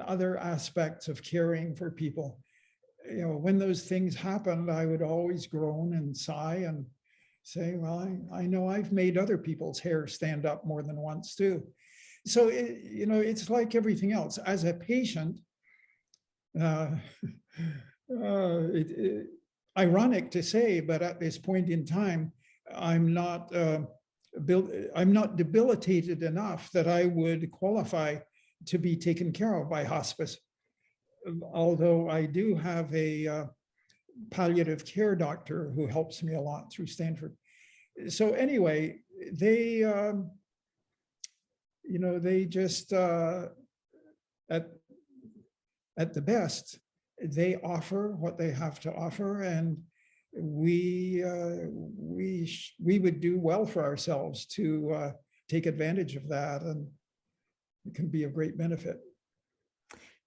other aspects of caring for people. When those things happened, I would always groan and sigh and Say, well, I know I've made other people's hair stand up more than once too. So, it's like everything else. As a patient, uh, ironic to say, but at this point in time, I'm not I'm not debilitated enough that I would qualify to be taken care of by hospice. Although I do have a palliative care doctor who helps me a lot through Stanford. So anyway, they, they just at the best, they offer what they have to offer, and we would do well for ourselves to take advantage of that, and it can be of great benefit.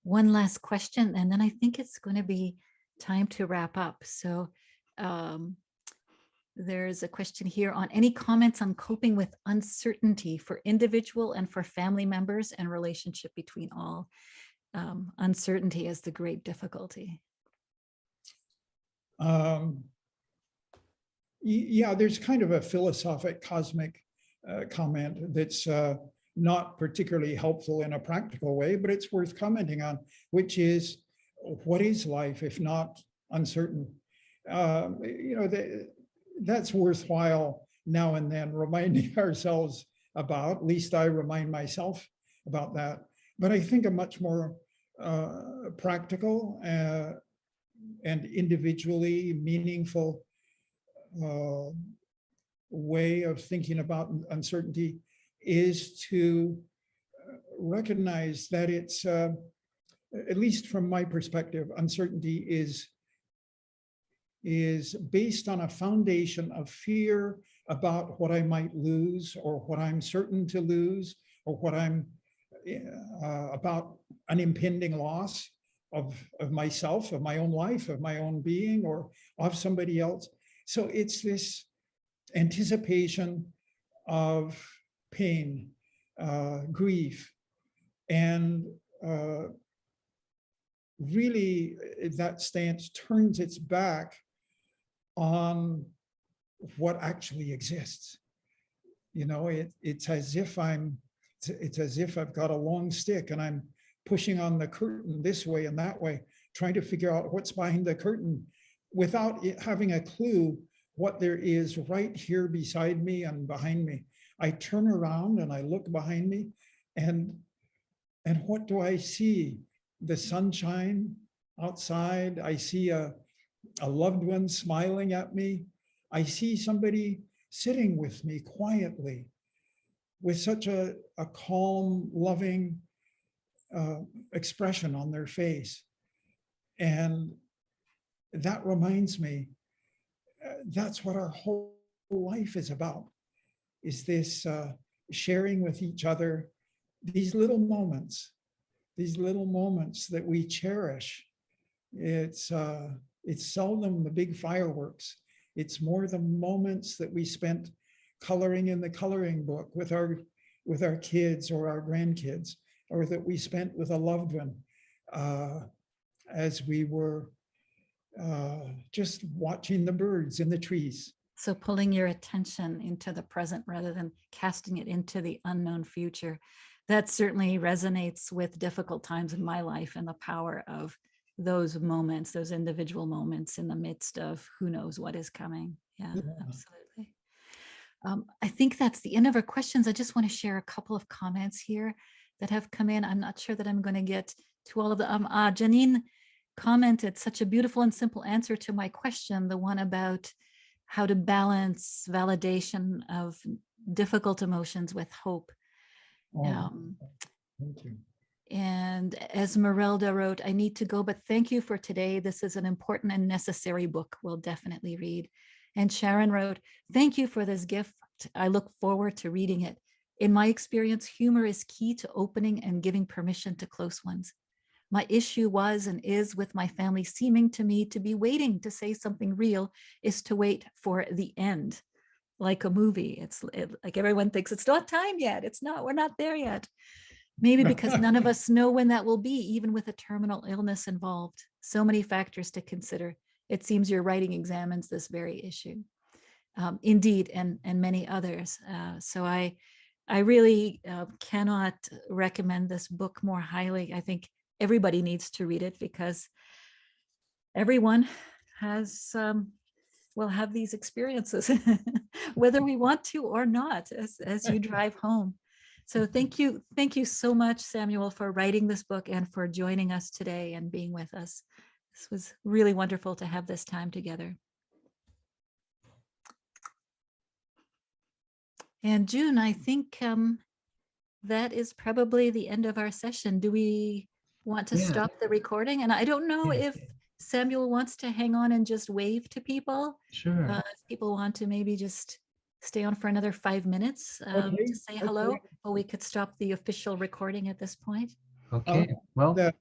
One last question, and then I think it's going to be time to wrap up. So there's a question here on any comments on coping with uncertainty for individual and for family members and relationship between all. Uncertainty is the great difficulty. Yeah, there's kind of a philosophic cosmic comment that's not particularly helpful in a practical way, but it's worth commenting on, which is, what is life if not uncertain? That's worthwhile now and then reminding ourselves about. At least I remind myself about that. But I think a much more practical and individually meaningful way of thinking about uncertainty is to recognize that it's, at least from my perspective, uncertainty is based on a foundation of fear about what I might lose, or what I'm certain to lose, or what I'm about an impending loss of myself, of my own life, of my own being, or of somebody else. So it's this anticipation of pain, grief, and really that stance turns its back on what actually exists. It's as if I've got a long stick and I'm pushing on the curtain this way and that way, trying to figure out what's behind the curtain without having a clue what there is right here beside me and behind me. I turn around and I look behind me, and what do I see? The sunshine outside. I see a loved one smiling at me. I see somebody sitting with me quietly with such a calm, loving expression on their face. And that reminds me, that's what our whole life is about, is this sharing with each other these little moments that we cherish. It's seldom the big fireworks. It's more the moments that we spent coloring in the coloring book with our kids or our grandkids, or that we spent with a loved one as we were just watching the birds in the trees. So pulling your attention into the present rather than casting it into the unknown future. That certainly resonates with difficult times in my life, and the power of those moments, those individual moments in the midst of who knows what is coming. Yeah. Absolutely. I think that's the end of our questions. I just want to share a couple of comments here that have come in. I'm not sure that I'm going to get to all of them. Janine commented, such a beautiful and simple answer to my question, the one about how to balance validation of difficult emotions with hope. Thank you. And Esmeralda wrote, I need to go, but thank you for today. This is an important and necessary book we'll definitely read. And Sharon wrote, thank you for this gift. I look forward to reading it. In my experience, humor is key to opening and giving permission to close ones. My issue was and is with my family seeming to me to be waiting to say something real is to wait for the end, like a movie. It's like everyone thinks it's not time yet. It's not, we're not there yet. Maybe because none of us know when that will be, even with a terminal illness involved. So many factors to consider. It seems your writing examines this very issue. Indeed, and many others. So I really cannot recommend this book more highly. I think everybody needs to read it because everyone has will have these experiences, whether we want to or not, as you drive home. So thank you so much, Samuel, for writing this book and for joining us today and being with us. This was really wonderful to have this time together. And June, I think that is probably the end of our session. Do we want to stop the recording? And I don't know if Samuel wants to hang on and just wave to people. Sure. If people want to maybe just stay on for another 5 minutes Okay, to say hello, okay. or we could stop the official recording at this point. Okay. Well, That